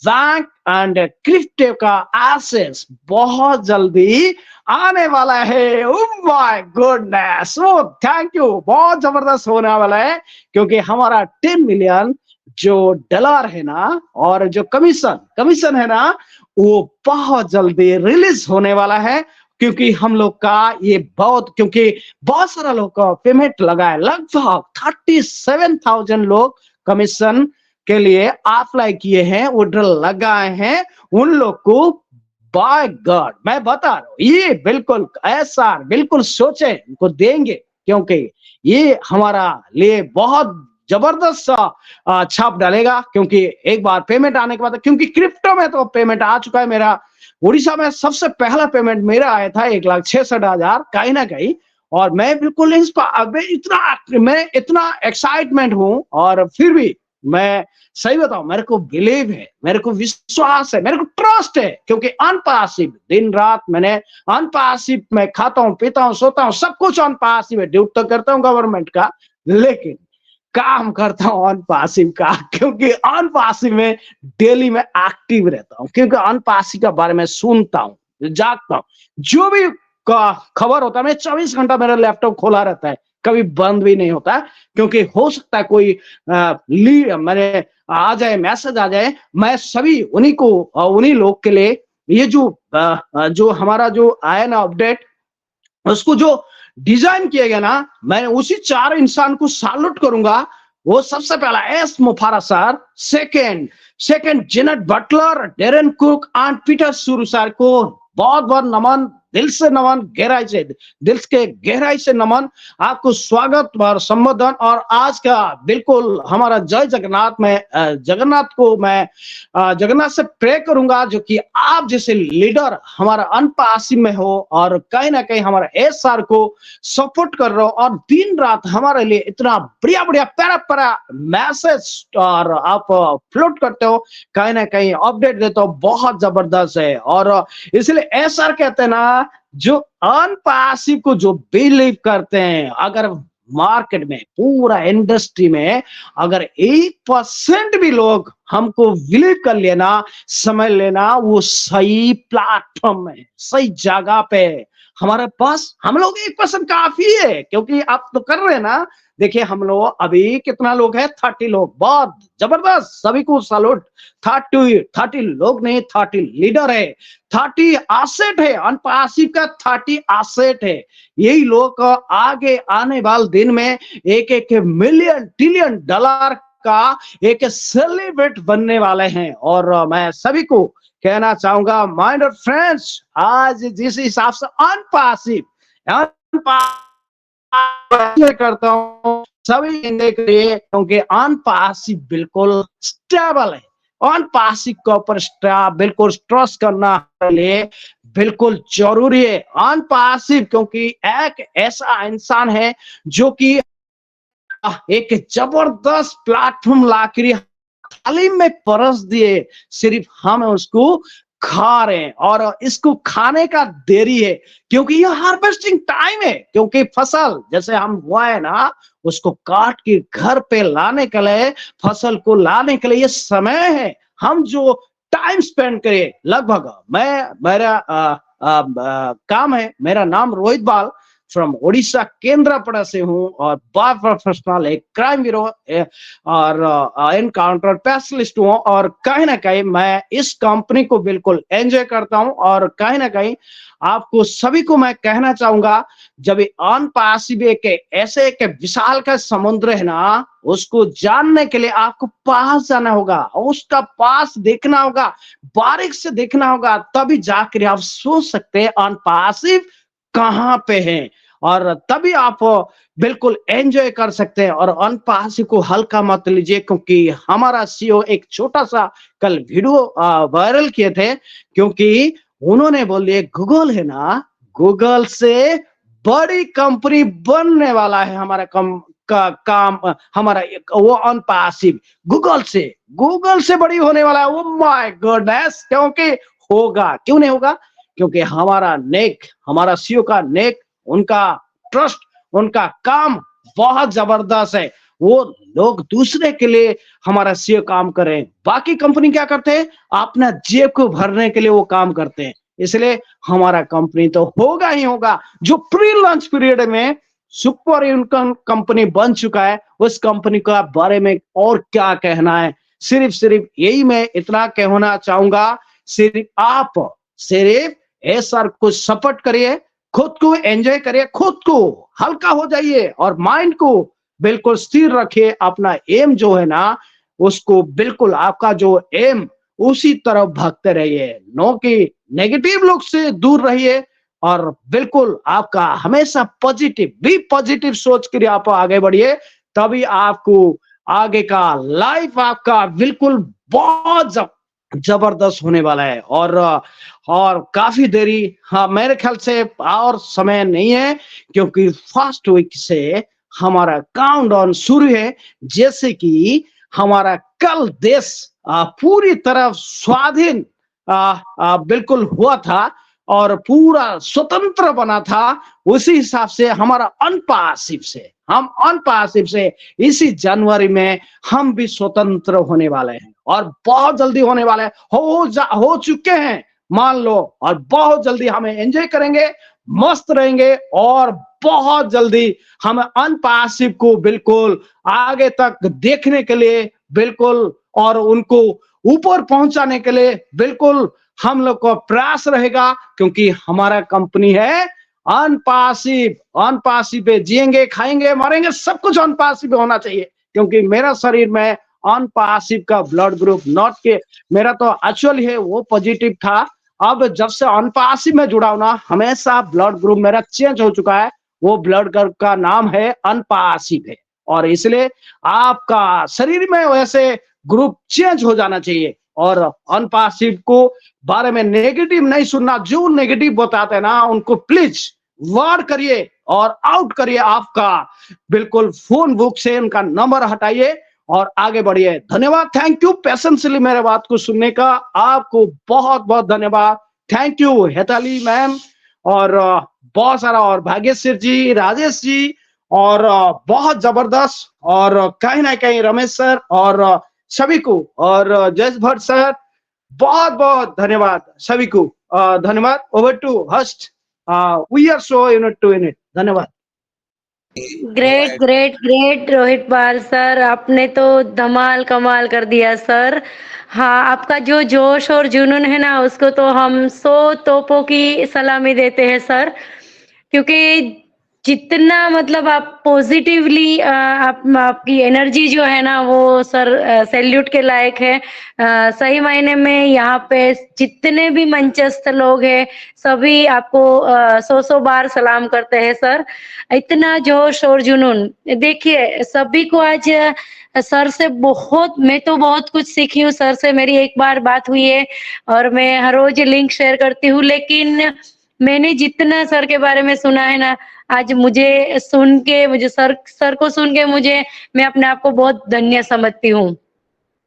बैंक एंड क्रिप्टो का एसेस बहुत जल्दी आने वाला है। Oh my goodness, oh thank you, बहुत जबरदस्त होने वाला है, क्योंकि हमारा 10 मिलियन जो डॉलर है ना, और जो कमीशन है ना, वो बहुत जल्दी रिलीज होने वाला है। क्योंकि हम लोग का ये क्योंकि बहुत सारा लोग का पेमेंट लगा है, लगभग 37,000 लोग कमीशन के लिए अप्लाई किए हैं, विड्रॉल लगाए हैं। उन लोग को बाय गॉड मैं बता रहा हूं, ये बिल्कुल बिल्कुल सोचे उनको देंगे, क्योंकि ये हमारा लिए बहुत जबरदस्त छाप डालेगा, क्योंकि एक बार पेमेंट आने के बाद, क्योंकि क्रिप्टो में तो पेमेंट आ चुका है मेरा। उड़ीसा में सबसे पहला पेमेंट मेरा आया था 1,66,000 कहीं ना कहीं। और मैं बिल्कुल मैं इतना एक्साइटमेंट हूं, और फिर भी मैं सही बताऊं, मेरे को बिलीव है, मेरे को विश्वास है, मेरे को ट्रस्ट है, क्योंकि अनपासिव दिन रात मैंने अनपासिव मैं खाता हूं, पीता हूं, सोता हूं, सब कुछ अनपासिव है। ड्यूटी तो करता हूं गवर्नमेंट का, लेकिन काम करता हूं अनपासिव का, क्योंकि अनपासिव में डेली में एक्टिव रहता हूं, क्योंकि अनपासिव के बारे में सुनता हूं, जागता हूं, जो भी खबर होता है, मैं 24 घंटा मेरा लैपटॉप खोला रहता है, कभी बंद भी नहीं होता, क्योंकि हो सकता है कोई मैंने आ जाए, मैसेज आ जाए। मैं सभी उन्हीं लोग के लिए ये जो हमारा जो आया ना अपडेट, उसको जो डिजाइन किया गया ना, मैं उसी 4 इंसान को सैल्यूट करूंगा। वो सबसे पहला एस मुफारा sir, second Janet Butler, Darren Cook and Peter Suru sir को बहुत बहुत नमन, दिल से नमन, दिल के गहराई से नमन, आपको स्वागत और संबोधन। और आज का बिल्कुल हमारा जय जगन्नाथ में जगन्नाथ से प्रे करूंगा, जो कि आप जैसे लीडर हमारा अनपासी में हो, और कहीं ना कहीं हमारा एस सर को सपोर्ट कर रहे हो, और दिन रात हमारे लिए इतना बढ़िया बढ़िया प्यारा मैसेज और आप फ्लोट करते हो, कहीं ना कहीं अपडेट देते हो, बहुत जबरदस्त है। और इसलिए एस सर कहते हैं ना, जो अनपासिव को जो बिलीव करते हैं, अगर मार्केट में, पूरा इंडस्ट्री में अगर 1% भी लोग हमको बिलीव कर लेना, समझ लेना, वो सही प्लेटफॉर्म में, सही जगह पे हमारे पास, हम लोग 1% काफी है, क्योंकि आप तो कर रहे हैं ना। देखिए हम लोग अभी कितना लोग है, 30 लोग, बहुत जबरदस्त, सभी को सैल्यूट। 30 लोग नहीं, 30 लीडर है, 30 एसेट है, अनपासिव का 30 एसेट है। यही लोग आगे आने वाले दिन में एक मिलियन ट्रिलियन डॉलर का एक सेलिब्रेट बनने वाले हैं। और मैं सभी को कहना चाहूंगा, माय डियर फ्रेंड्स, आज जिस हिसाब से अनपासिव करता हूँ सभी के लिए, क्योंकि अनपासिव बिल्कुल स्टेबल है। अनपासिव के ऊपर बिल्कुल ट्रस्ट करना लिए बिल्कुल जरूरी है। अनपासिव क्योंकि एक ऐसा इंसान है जो कि एक जबरदस्त प्लेटफॉर्म लाकर थाली में परस दिए, सिर्फ हम उसको खा रहे हैं, और इसको खाने का देरी है, क्योंकि ये हार्वेस्टिंग टाइम है। क्योंकि फसल जैसे हम हुआ है ना, उसको काट के घर पे लाने के लिए, फसल को लाने के लिए ये समय है। हम जो टाइम स्पेंड करें, लगभग मेरा काम है, मेरा नाम रोहित बाल फ्रॉम ओडिशा केंद्रापड़ा से हूँ, और बार प्रोफेशनल एक क्राइम ब्यूरो और एनकाउंटर स्पेशलिस्ट हूँ। और कहीं ना कहीं मैं इस कंपनी को बिल्कुल एंजॉय करता हूँ, और कहीं ना कहीं आपको सभी को मैं कहना चाहूंगा, जब अनपासिव ऐसे एक विशाल का समुद्र है ना, उसको जानने के लिए आपको पास जाना होगा, उसका पास देखना होगा, बारीक से देखना होगा, तभी जाकर आप सोच सकते हैं अनपासिव कहाँ पे है, और तभी आप बिल्कुल एंजॉय कर सकते हैं। और अनपासिव को हल्का मत लीजिए, क्योंकि हमारा सीईओ एक छोटा सा कल वीडियो वायरल किए थे, क्योंकि उन्होंने बोले गूगल है ना, गूगल से बड़ी कंपनी बनने वाला है हमारा काम हमारा, वो अनपासिव गूगल से बड़ी होने वाला है। ओ माय गॉडनेस, क्योंकि होगा, क्यों नहीं होगा, क्योंकि हमारा सीईओ का नेक, उनका ट्रस्ट, उनका काम बहुत जबरदस्त है। वो लोग दूसरे के लिए हमारा सीईओ काम करें, बाकी कंपनी क्या करते हैं, अपना जेब को भरने के लिए वो काम करते हैं। इसलिए हमारा कंपनी तो होगा ही होगा। जो प्री लॉन्च पीरियड में सुपर इनकम कंपनी बन चुका है, उस कंपनी के बारे में और क्या कहना है। सिर्फ यही मैं इतना कहना चाहूंगा, सिर्फ सर को सपोर्ट करिए, खुद को एंजॉय करिए, खुद को हल्का हो जाइए, और माइंड को बिल्कुल स्थिर रखिए। अपना एम जो है ना, उसको बिल्कुल आपका जो एम, उसी तरफ भागते रहिए, नो कि नेगेटिव लोग से दूर रहिए, और बिल्कुल आपका हमेशा पॉजिटिव सोच कर आप आगे बढ़िए, तभी आपको आगे का लाइफ आपका बिल्कुल बहुत जबरदस्त होने वाला है। और काफी देरी, हाँ मेरे ख्याल से और समय नहीं है, क्योंकि फर्स्ट वीक से हमारा काउंटडाउन शुरू है। जैसे कि हमारा कल देश पूरी तरह स्वाधीन बिल्कुल हुआ था और पूरा स्वतंत्र बना था, उसी हिसाब से हमारा अनपासिव से, हम अनपासिव से इसी जनवरी में हम भी स्वतंत्र होने वाले हैं और बहुत जल्दी होने वाले हैं, हो चुके हैं मान लो, और बहुत जल्दी हमें एंजॉय करेंगे, मस्त रहेंगे और बहुत जल्दी हम अनपासिव को बिल्कुल आगे तक देखने के लिए बिल्कुल और उनको ऊपर पहुंचाने के लिए बिल्कुल हम लोग को प्रयास रहेगा, क्योंकि हमारा कंपनी है अनपासिव। अनपासिव पे जिएंगे, खाएंगे, मरेंगे, सब कुछ अनपासिव होना चाहिए, क्योंकि मेरा शरीर में अनपासिव का ब्लड ग्रुप नॉट के, मेरा तो एक्चुअली है वो पॉजिटिव था। अब जब से अनपासिव में जुड़ा हूं ना, हमेशा ब्लड ग्रुप मेरा चेंज हो चुका है, वो ब्लड ग्रुप का नाम है अनपासिव है। और इसलिए आपका शरीर में वैसे ग्रुप चेंज हो जाना चाहिए और अनपासिव को बारे में नेगेटिव नहीं सुनना। जो नेगेटिव बताते हैं ना, उनको प्लीज वार्ड करिए और आउट करिए। आपका बिल्कुल फोन बुक से उनका नंबर हटाइए और आगे बढ़िए। धन्यवाद, थैंक यू पेशेंसली मेरे बात को सुनने का, आपको बहुत बहुत धन्यवाद। थैंक यू हेताली मैम और बहुत सारा, और भाग्यश्री जी, राजेश जी, और बहुत जबरदस्त, और कहीं ना कहीं रमेश सर और सभी को, और जयेश भट्ट सर, बहुत बहुत धन्यवाद सभी को। धन्यवाद। Over to host, we are so unit to unit. धन्यवाद। Great great great Rohit Pal sir, आपने तो धमाल कमाल कर दिया सर। हाँ, आपका जो जोश और जुनून है ना, उसको तो हम 100 तोपों की सलामी देते हैं सर, क्योंकि जितना मतलब आप पॉजिटिवली आपकी एनर्जी जो है ना, वो सर सैल्यूट के लायक है। सही मायने में यहाँ पे जितने भी मंचस्थ लोग हैं, सभी आपको 100 बार सलाम करते हैं सर। इतना जोश और जुनून, देखिए सभी को आज सर से बहुत, मैं तो बहुत कुछ सीखी हूँ सर से। मेरी एक बार बात हुई है और मैं हर रोज लिंक शेयर करती हूँ, लेकिन मैंने जितना सर के बारे में सुना है ना, आज मुझे सुन के, मुझे सर को सुन के मुझे, मैं अपने आप को बहुत धन्य समझती हूँ।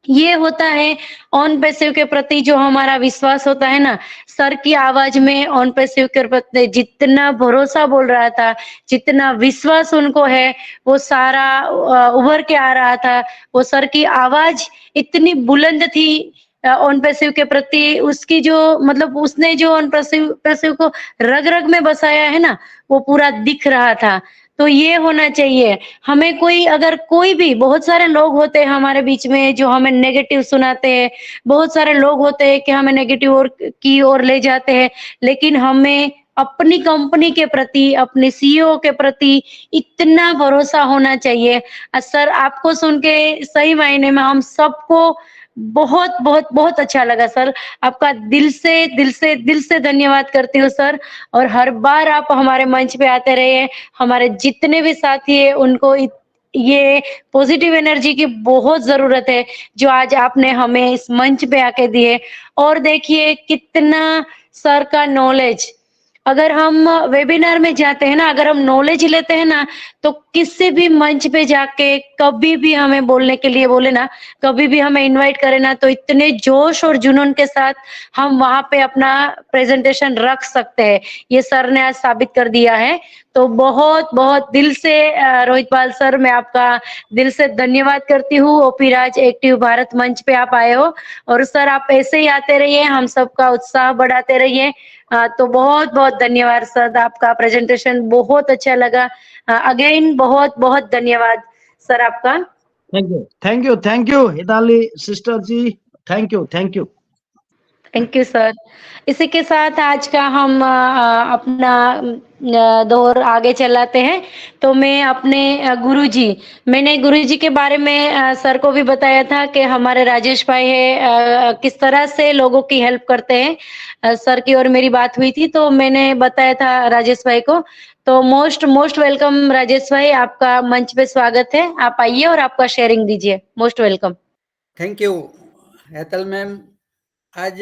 ये होता है ऑन पैसिव के प्रति जो हमारा विश्वास होता है ना, सर की आवाज में ऑन पैसिव के प्रति जितना भरोसा बोल रहा था, जितना विश्वास उनको है, वो सारा उभर के आ रहा था। वो सर की आवाज इतनी बुलंद थी ऑन पैसिव के प्रति, उसकी जो मतलब उसने जो ऑन पैसिव को रग रग में बसाया है ना, वो पूरा दिख रहा था। तो ये होना चाहिए हमें। कोई अगर कोई भी, बहुत सारे लोग होते हैं हमारे बीच में जो हमें नेगेटिव सुनाते हैं, बहुत सारे लोग होते हैं कि हमें नेगेटिव और की ओर ले जाते हैं, लेकिन हमें अपनी कंपनी के प्रति, अपने सीईओ के प्रति इतना भरोसा होना चाहिए। सर आपको सुन के सही मायने में हम सबको बहुत बहुत बहुत अच्छा लगा सर। आपका दिल से दिल से दिल से धन्यवाद करती हूँ सर। और हर बार आप हमारे मंच पे आते रहिए। हमारे जितने भी साथी है उनको ये पॉजिटिव एनर्जी की बहुत जरूरत है, जो आज आपने हमें इस मंच पे आके दिए। और देखिए कितना सर का नॉलेज, अगर हम वेबिनार में जाते हैं ना, अगर हम नॉलेज लेते हैं ना, तो किसी भी मंच पे जाके कभी भी हमें बोलने के लिए बोले ना, कभी भी हमें इनवाइट करे ना, तो इतने जोश और जुनून के साथ हम वहां पे अपना प्रेजेंटेशन रख सकते हैं। ये सर ने आज साबित कर दिया है। तो बहुत बहुत दिल से रोहित पाल सर, मैं आपका दिल से धन्यवाद करती हूँ। ओपी राज एक्टिव भारत मंच पे आप आए हो, और सर आप ऐसे ही आते रहिए, हम सबका उत्साह बढ़ाते रहिए। तो बहुत बहुत धन्यवाद सर, आपका प्रेजेंटेशन बहुत अच्छा लगा। अगेन बहुत बहुत धन्यवाद सर आपका। Thank you, thank you, thank you Hitali sister ji, thank you, thank you. Thank you sir. इसी के साथ आज का हम अपना दौर आगे चलाते हैं। तो मैं अपने गुरुजी, मैंने गुरुजी के बारे में सर को भी बताया था कि हमारे राजेश भाई है, किस तरह से लोगों की हेल्प करते हैं। सर की और मेरी बात हुई थी, तो मैंने बताया था राजेश भाई को। तो मोस्ट मोस्ट वेलकम राजेश भाई, आपका मंच पे स्वागत है। आप आइए और आपका शेयरिंग दीजिए। Most welcome. Thank you Hetal ma'am. आज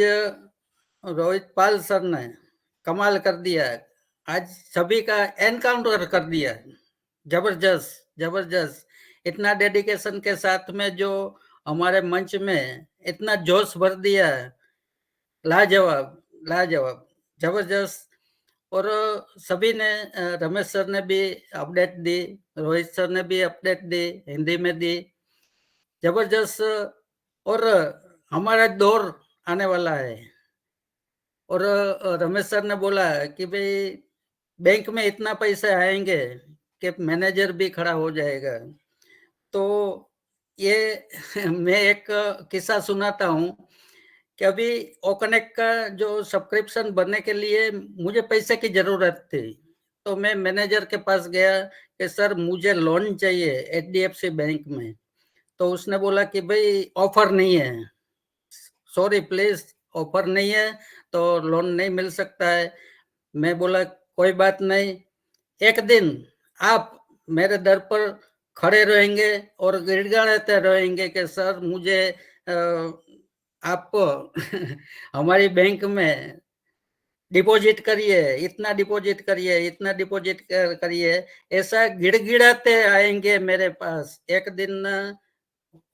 रोहित पाल सर ने कमाल कर दिया है। आज सभी का एनकाउंटर कर दिया है। जबरदस्त जबरदस्त। इतना डेडिकेशन के साथ में जो हमारे मंच में इतना जोश भर दिया है, लाजवाब लाजवाब जबरदस्त। और सभी ने रमेश सर ने भी अपडेट दी, रोहित सर ने भी अपडेट दी, हिंदी में दी, जबरदस्त। और हमारा दौर आने वाला है। और रमेश सर ने बोला कि भाई बैंक में इतना पैसे आएंगे कि मैनेजर भी खड़ा हो जाएगा। तो ये मैं एक किस्सा सुनाता हूँ कि अभी ओकनेक्ट का जो सब्सक्रिप्शन बनने के लिए मुझे पैसे की जरूरत थी। तो मैं मैनेजर के पास गया कि सर मुझे लोन चाहिए HDFC बैंक में। तो उसने बोला कि भाई ऑफर नहीं है, सॉरी प्लीज ऑफर नहीं है तो लोन नहीं मिल सकता है। मैं बोला कोई बात नहीं, एक दिन आप मेरे दर पर खड़े रहेंगे और गिड़गिड़ाते रहेंगे कि सर मुझे आप हमारी बैंक में डिपॉजिट करिए, इतना डिपॉजिट करिए, इतना डिपॉजिट करिए। ऐसा गिड़गिड़ाते आएंगे मेरे पास। एक दिन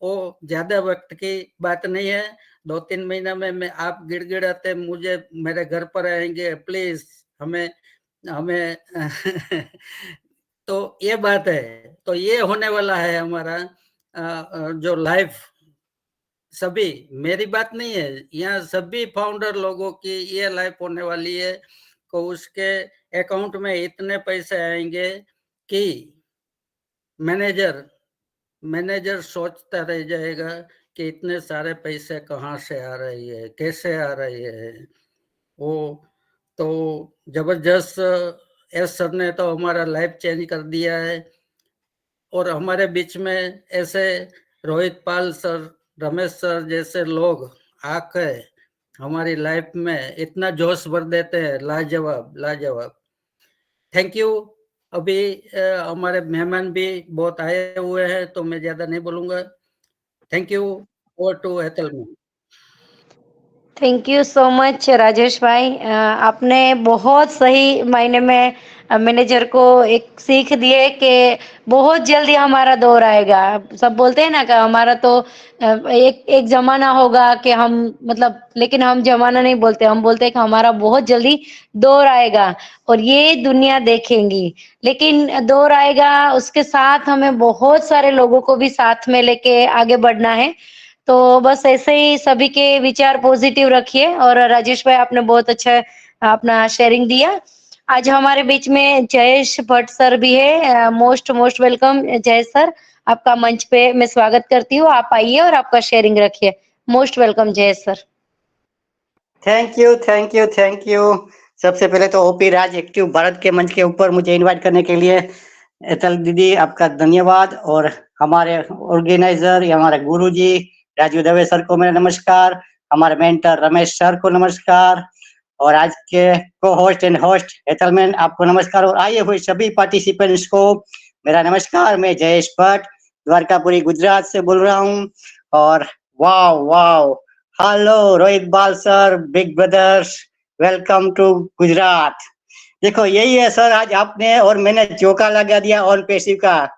वो ज्यादा वक्त की बात नहीं है, 2-3 महीना में मैं आप गिड़गिड़ाते मुझे मेरे घर पर आएंगे, प्लीज हमें हमें तो ये बात है। तो ये होने वाला है हमारा जो लाइफ। सभी, मेरी बात नहीं है, यहाँ सभी फाउंडर लोगों की ये लाइफ होने वाली है को उसके अकाउंट में इतने पैसे आएंगे कि मैनेजर सोचता रह जाएगा कि इतने सारे पैसे कहाँ से आ रही है, कैसे आ रही है। वो तो जबरदस्त। एस सर ने तो हमारा लाइफ चेंज कर दिया है। और हमारे बीच में ऐसे रोहित पाल सर, रमेश सर जैसे लोग आकर हमारी लाइफ में इतना जोश भर देते हैं, लाजवाब लाजवाब। Thank you. अभी हमारे मेहमान भी बहुत आए हुए हैं तो मैं ज्यादा नहीं बोलूंगा। Thank you. Over to Hetal ma'am. Thank you so much Rajesh भाई। आपने बहुत सही मायने में मैनेजर को एक सीख दी है कि बहुत जल्दी हमारा दौर आएगा। सब बोलते हैं ना कि हमारा तो एक एक जमाना होगा कि हम मतलब, लेकिन हम जमाना नहीं बोलते, हम बोलते हैं कि हमारा बहुत जल्दी दौर आएगा और ये दुनिया देखेंगी। लेकिन दौर आएगा, उसके साथ हमें बहुत सारे लोगों को भी साथ में लेके आगे बढ़ना है। तो बस ऐसे ही सभी के विचार पॉजिटिव रखिए। और राजेश भाई आपने बहुत अच्छा अपना शेयरिंग दिया। आज हमारे बीच में जयेश भट्ट सर भी है। Most most welcome Jayesh sir, आपका मंच पे मैं स्वागत करती हूँ। आप आइए और आपका शेयरिंग रखिए। Most welcome Jayesh sir. Thank you thank you thank you. सबसे पहले तो ओपी राज एक्टिव भारत के मंच के ऊपर मुझे इनवाइट करने के लिए एतल दीदी आपका धन्यवाद। और हमारे ऑर्गेनाइजर या हमारे गुरुजी राजू दवे सर को मेरा नमस्कार, हमारे मेंटर रमेश सर को नमस्कार, और आज के को host and host Hetal man आपको नमस्कार, और आए हुए सभी पार्टिसिपेंट्स को मेरा नमस्कार। मैं जयेश भट्ट द्वारकापुरी गुजरात से बोल रहा हूँ। और wow wow, hello Rohit Bal sir, big brothers, welcome to Gujarat. देखो यही है सर, आज आपने और मैंने चौका लगा दिया ऑन पैसिव का।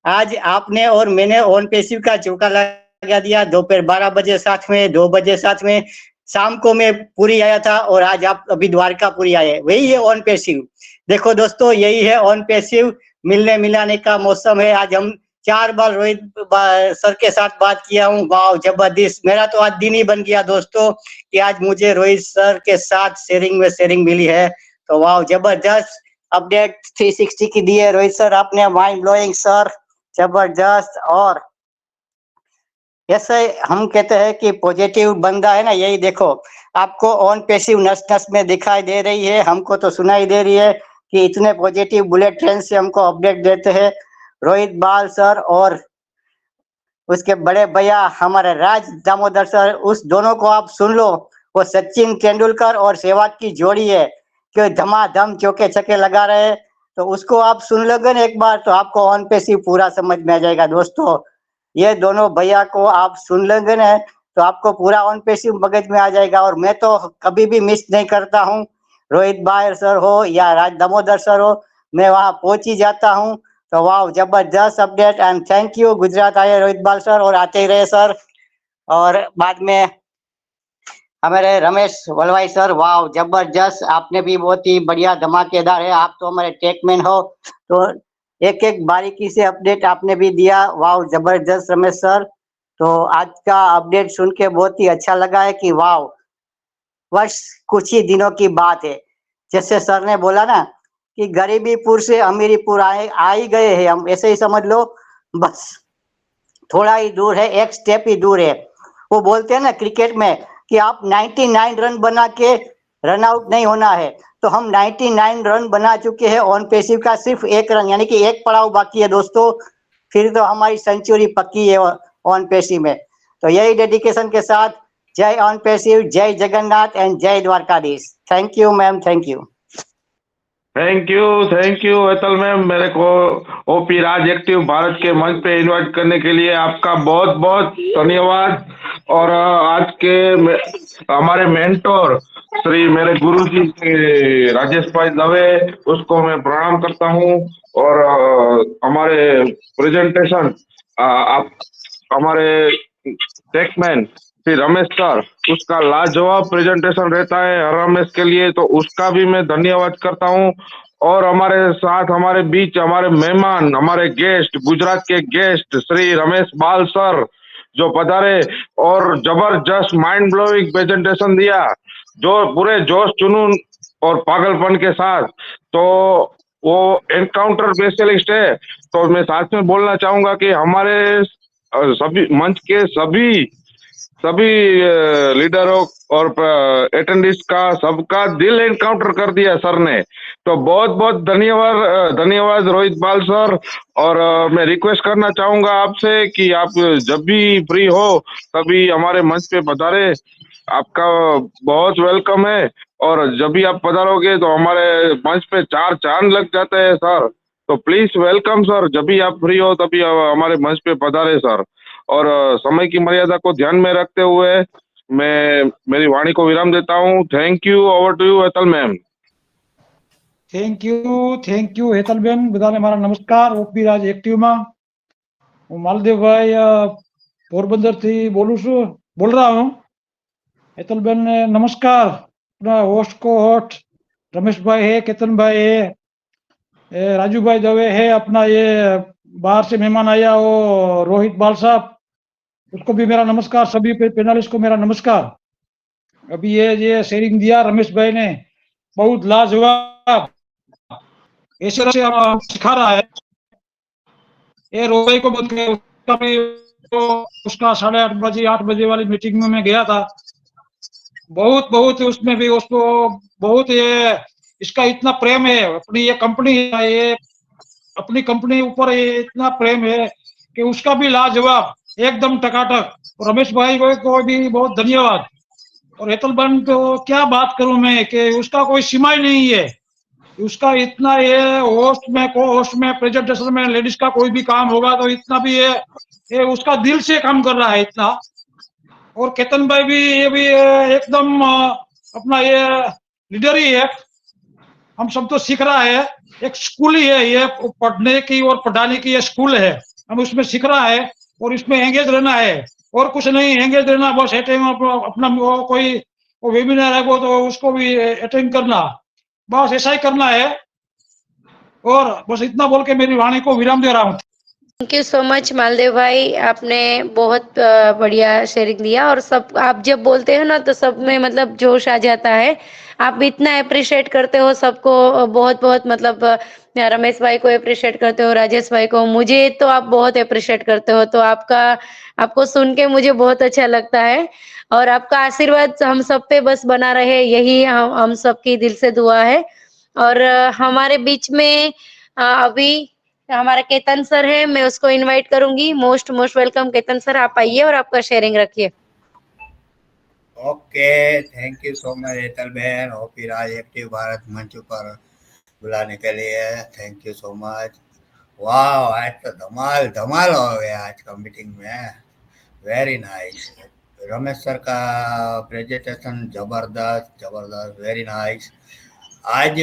आज आपने और मैंने ऑन पैसिव का चौका लगा दिया। दोपहर 12 बजे साथ में, 2 बजे साथ में, शाम को मैं पूरी आया था और आज आप अभी द्वारकापुरी आए। वही है ऑन पैसिव। देखो दोस्तों, यही है ऑन पैसिव, मिलने मिलाने का मौसम है। आज हम 4 बार रोहित सर के साथ बात किया हूँ। वाह जबरदस्त, मेरा तो आज दिन ही बन गया दोस्तों कि आज मुझे रोहित सर के साथ शेयरिंग मिली है। तो वाह जबरदस्त अपडेट 360 की दी है रोहित सर आपने, माइंड ब्लोइंग सर, जबरदस्त। और ऐसे हम कहते हैं कि पॉजिटिव बंदा है ना, यही देखो आपको ऑन पैसिव नस नस में दिखाई दे रही है, हमको तो सुनाई दे रही है कि इतने पॉजिटिव बुलेट ट्रेन से हमको अपडेट देते हैं रोहित बाल सर और उसके बड़े भैया हमारे राज दामोदर सर। उस दोनों को आप सुन लो, वो सचिन तेंदुलकर और सहवाग की जोड़ी है कि धमाधम चौके छक्के लगा रहे। तो उसको आप सुन लोगे ना एक बार, तो आपको ऑन पैसिव पूरा समझ में आ जाएगा दोस्तों। ये दोनों भैया को आप सुन लेंगे ना तो आपको पूरा ऑन पैसिव मगज में आ जाएगा। और मैं तो कभी भी मिस नहीं करता हूँ, रोहित भाई सर हो या राज दामोदर सर हो, मैं वहाँ पहुंच ही जाता हूँ। तो वाह, जबरदस्त update and thank you. Gujarat आए रोहित बाल सर और आते ही रहे सर। और बाद में हमारे रमेश वलवाई सर, वाह जबरदस्त, आपने भी बहुत ही बढ़िया धमाकेदार है, आप तो हमारे टेकमैन हो, तो एक एक बारीकी से अपडेट आपने भी दिया, वाह जबरदस्त रमेश सर। तो आज का अपडेट सुन के बहुत ही अच्छा लगा है कि वाह, बस कुछ ही दिनों की बात है, जैसे सर ने बोला ना कि गरीबीपुर से अमीरीपुर आ ही गए हैं हम, ऐसे ही समझ लो। बस थोड़ा ही दूर है, एक स्टेप ही दूर है। वो बोलते हैं ना क्रिकेट में कि आप 99 रन बना के रन आउट नहीं होना है, तो हम 99 रन बना चुके हैं ऑन पैसिव का, सिर्फ एक रन यानी कि एक पड़ाव बाकी है दोस्तों, फिर तो हमारी सेंचुरी पक्की है ऑन पैसिव में। तो यही डेडिकेशन के साथ जय ऑन पैसिव, जय जगन्नाथ एंड जय Dwarkadhish. Thank you ma'am, thank you. Thank you Hetal ma'am, मेरे को ओपी राज एक्टिव भारत के मंच पे इनवाइट करने के लिए आपका बहुत बहुत धन्यवाद। और आज के हमारे मेंटोर श्री मेरे गुरु जी राजेश भाई दवे, उसको मैं प्रणाम करता हूँ। और हमारे प्रेजेंटेशन आप हमारे टेकमैन श्री रमेश सर, उसका लाजवाब प्रेजेंटेशन रहता है हर रमेश के लिए, तो उसका भी मैं धन्यवाद करता हूँ। और हमारे साथ हमारे बीच हमारे मेहमान, हमारे गेस्ट, गुजरात के गेस्ट श्री रमेश बाल सर जो पधारे और जबरदस्त माइंड ब्लोइंग प्रेजेंटेशन दिया, जो पूरे जोश जुनून और पागलपन के साथ। तो वो एनकाउंटर स्पेशलिस्ट है, तो मैं साथ में बोलना चाहूंगा कि हमारे सभी मंच के सभी लीडरों और अटेंडिस का सबका दिल एनकाउंटर कर दिया सर ने। तो बहुत बहुत धन्यवाद रोहित बाल सर। और मैं रिक्वेस्ट करना चाहूंगा आपसे कि आप जब भी फ्री हो तभी हमारे मंच पे पधारे, आपका बहुत वेलकम है। और जब भी आप पधारोगे तो हमारे मंच पे 4 चांद लग जाते हैं सर। तो प्लीज वेलकम सर, जब भी आप फ्री हो तभी हमारे मंच पे पधारे सर। और समय की मर्यादा को ध्यान में रखते हुए मैं मेरी वाणी को विराम देता हूँ। Thank you, over to you Hetal ma'am. Thank you Hetal बेन, बधाने मारा नमस्कार। ओपी राज एक्टिव में हूँ मालदेव भाई पोरबंदर थी बोल रहा हूँ। हेतल बेन ने नमस्कार। अपना होस्ट को होस्ट रमेश भाई है, केतन भाई है, राजू भाई दवे है, अपना ये बाहर से मेहमान आया वो रोहित बाल साहब, उसको भी मेरा नमस्कार। सभी पैनलिस्ट को मेरा नमस्कार। अभी ये शेयरिंग दिया रमेश भाई ने, बहुत लाजवाब, ऐसे तरह से हम सिखा रहा है। ये रोहित को उसका 8:30 बजे वाली मीटिंग में मैं गया था, बहुत उसमें भी उसको बहुत ये इसका इतना प्रेम है, अपनी ये कंपनी है, ये अपनी कंपनी ऊपर ये इतना प्रेम है कि उसका भी लाजवाब एकदम टकाटक। रमेश भाई को भी बहुत धन्यवाद। और हेतल बन तो क्या बात करूं मैं कि उसका कोई सीमा ही नहीं है, उसका इतना ये होस्ट में को होस्ट में प्रेजेंटेशन में लेडीज का कोई भी काम होगा तो इतना भी ये उसका दिल से काम कर रहा है इतना। और केतन भाई भी ये भी एकदम अपना ये लीडर ही है, हम सब तो सीख रहा है, एक स्कूल ही है ये, पढ़ने की और पढ़ाने की ये स्कूल है, हम उसमें सीख रहा है और इसमें एंगेज रहना है और कुछ नहीं, एंगेज रहना बस। अपना कोई वेबिनार है वो तो उसको भी अटेंड करना, बस ऐसा ही करना है। और बस इतना बोल के मेरी वाणी को विराम दे रहा हूँ। Thank you so much Maldev भाई, आपने बहुत बढ़िया शेयरिंग दिया। और सब आप जब बोलते हो ना तो सब में मतलब जोश आ जाता है। आप इतना अप्रिशिएट करते हो सबको, बहुत बहुत मतलब रमेश भाई को अप्रिशिएट करते हो, राजेश भाई को, मुझे तो आप बहुत अप्रिशिएट करते हो। तो आपको सुन के मुझे बहुत अच्छा लगता है। और आपका आशीर्वाद हम सब पे बस बना रहे, यही हम सबकी दिल से दुआ है। और हमारे बीच में अभी हमारा केतन सर है, मैं उसको इनवाइट करूंगी। मोस्ट वेलकम केतन सर, आप आइए और आपका शेयरिंग रखिए। Okay, thank you so much Hetal बहन, ओपी राज एक्टिव भारत मंच पर बुलाने के लिए। Thank you so much. वाह, आज तो धमाल धमाल हो गया आज का मीटिंग में। Very nice. रमेश सर का प्रेजेंटेशन जबरदस्त जबरदस्त, वेरी नाइस। आज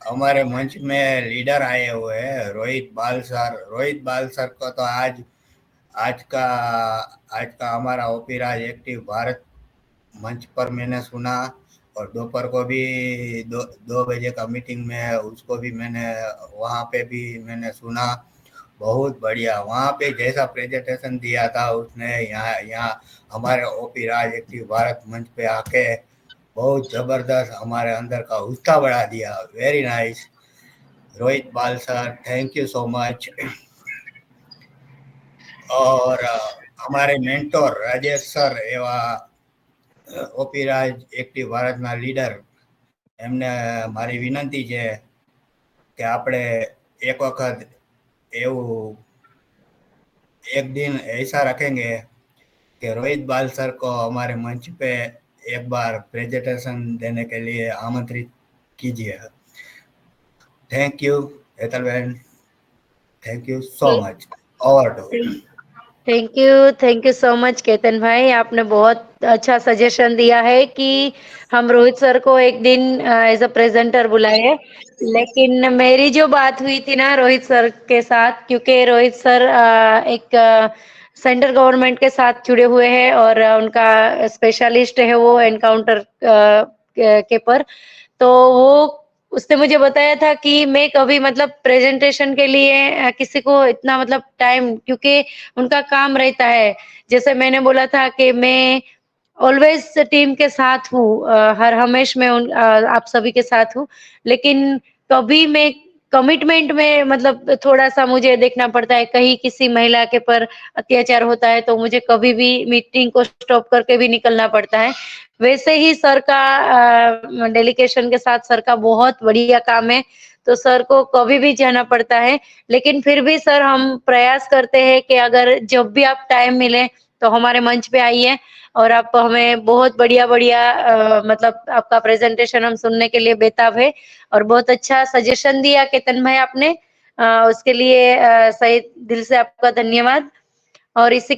हमारे मंच में लीडर आए हुए हैं रोहित बाल सर। रोहित बाल सर को तो आज आज का हमारा ओपी राज एक्टिव भारत मंच पर मैंने सुना, और दोपहर को भी 2 बजे का मीटिंग में उसको भी मैंने वहाँ पे भी मैंने सुना। बहुत बढ़िया, वहाँ पे जैसा प्रेजेंटेशन दिया था उसने यहाँ हमारे ओपी राज एक्टिव भारत मंच पे आके बहुत जबरदस्त हमारे अंदर का उत्साह बढ़ा दिया। Very nice Rohit Bal sir, thank you so much. और हमारे मेंटोर राजेश सर एवा ओपी राज एक्टिव भारतना लीडर, એમને મારી વિનંતી છે કે આપણે એક વખત એવું एक दिन ऐसा रखेंगे कि रोहित बाल सर को हमारे मंच पे एक बार प्रेजेंटेशन देने के लिए आमंत्रित कीजिए। थैंक यू हेतल बहन, thank you so much. Over to. Thank you so much Ketan भाई, आपने बहुत अच्छा सजेशन दिया है कि हम रोहित सर को एक दिन एज अ प्रेजेंटर बुलाए। लेकिन मेरी जो बात हुई थी ना रोहित सर के साथ, क्योंकि रोहित सर एक सेंट्रल गवर्नमेंट के साथ जुड़े हुए हैं और उनका स्पेशलिस्ट है वो एनकाउंटर के पर, तो वो उसने मुझे बताया था कि मैं कभी मतलब प्रेजेंटेशन के लिए किसी को इतना मतलब टाइम, क्योंकि उनका काम रहता है। जैसे मैंने बोला था कि मैं ऑलवेज टीम के साथ हूँ, हर हमेश मैं आप सभी के साथ हूँ, लेकिन कभी मैं कमिटमेंट में मतलब थोड़ा-सा मुझे देखना पड़ता है, कहीं किसी महिला के पर अत्याचार होता है, तो मुझे कभी भी मीटिंग को स्टॉप करके भी निकलना पड़ता है। वैसे ही सर का डेलीगेशन के साथ सर का बहुत बढ़िया काम है, तो सर को कभी भी जाना पड़ता है। लेकिन फिर भी सर हम प्रयास करते हैं कि अगर जब भी आप टाइम मिले तो हमारे मंच पे आइए और आप हमें बहुत बढ़िया-बढ़िया मतलब आपका प्रेजेंटेशन हम सुनने के लिए बेताब है, और बहुत अच्छा सजेशन दिया केतन भाई आपने, उसके लिए सही दिल से आपका धन्यवाद। और इसी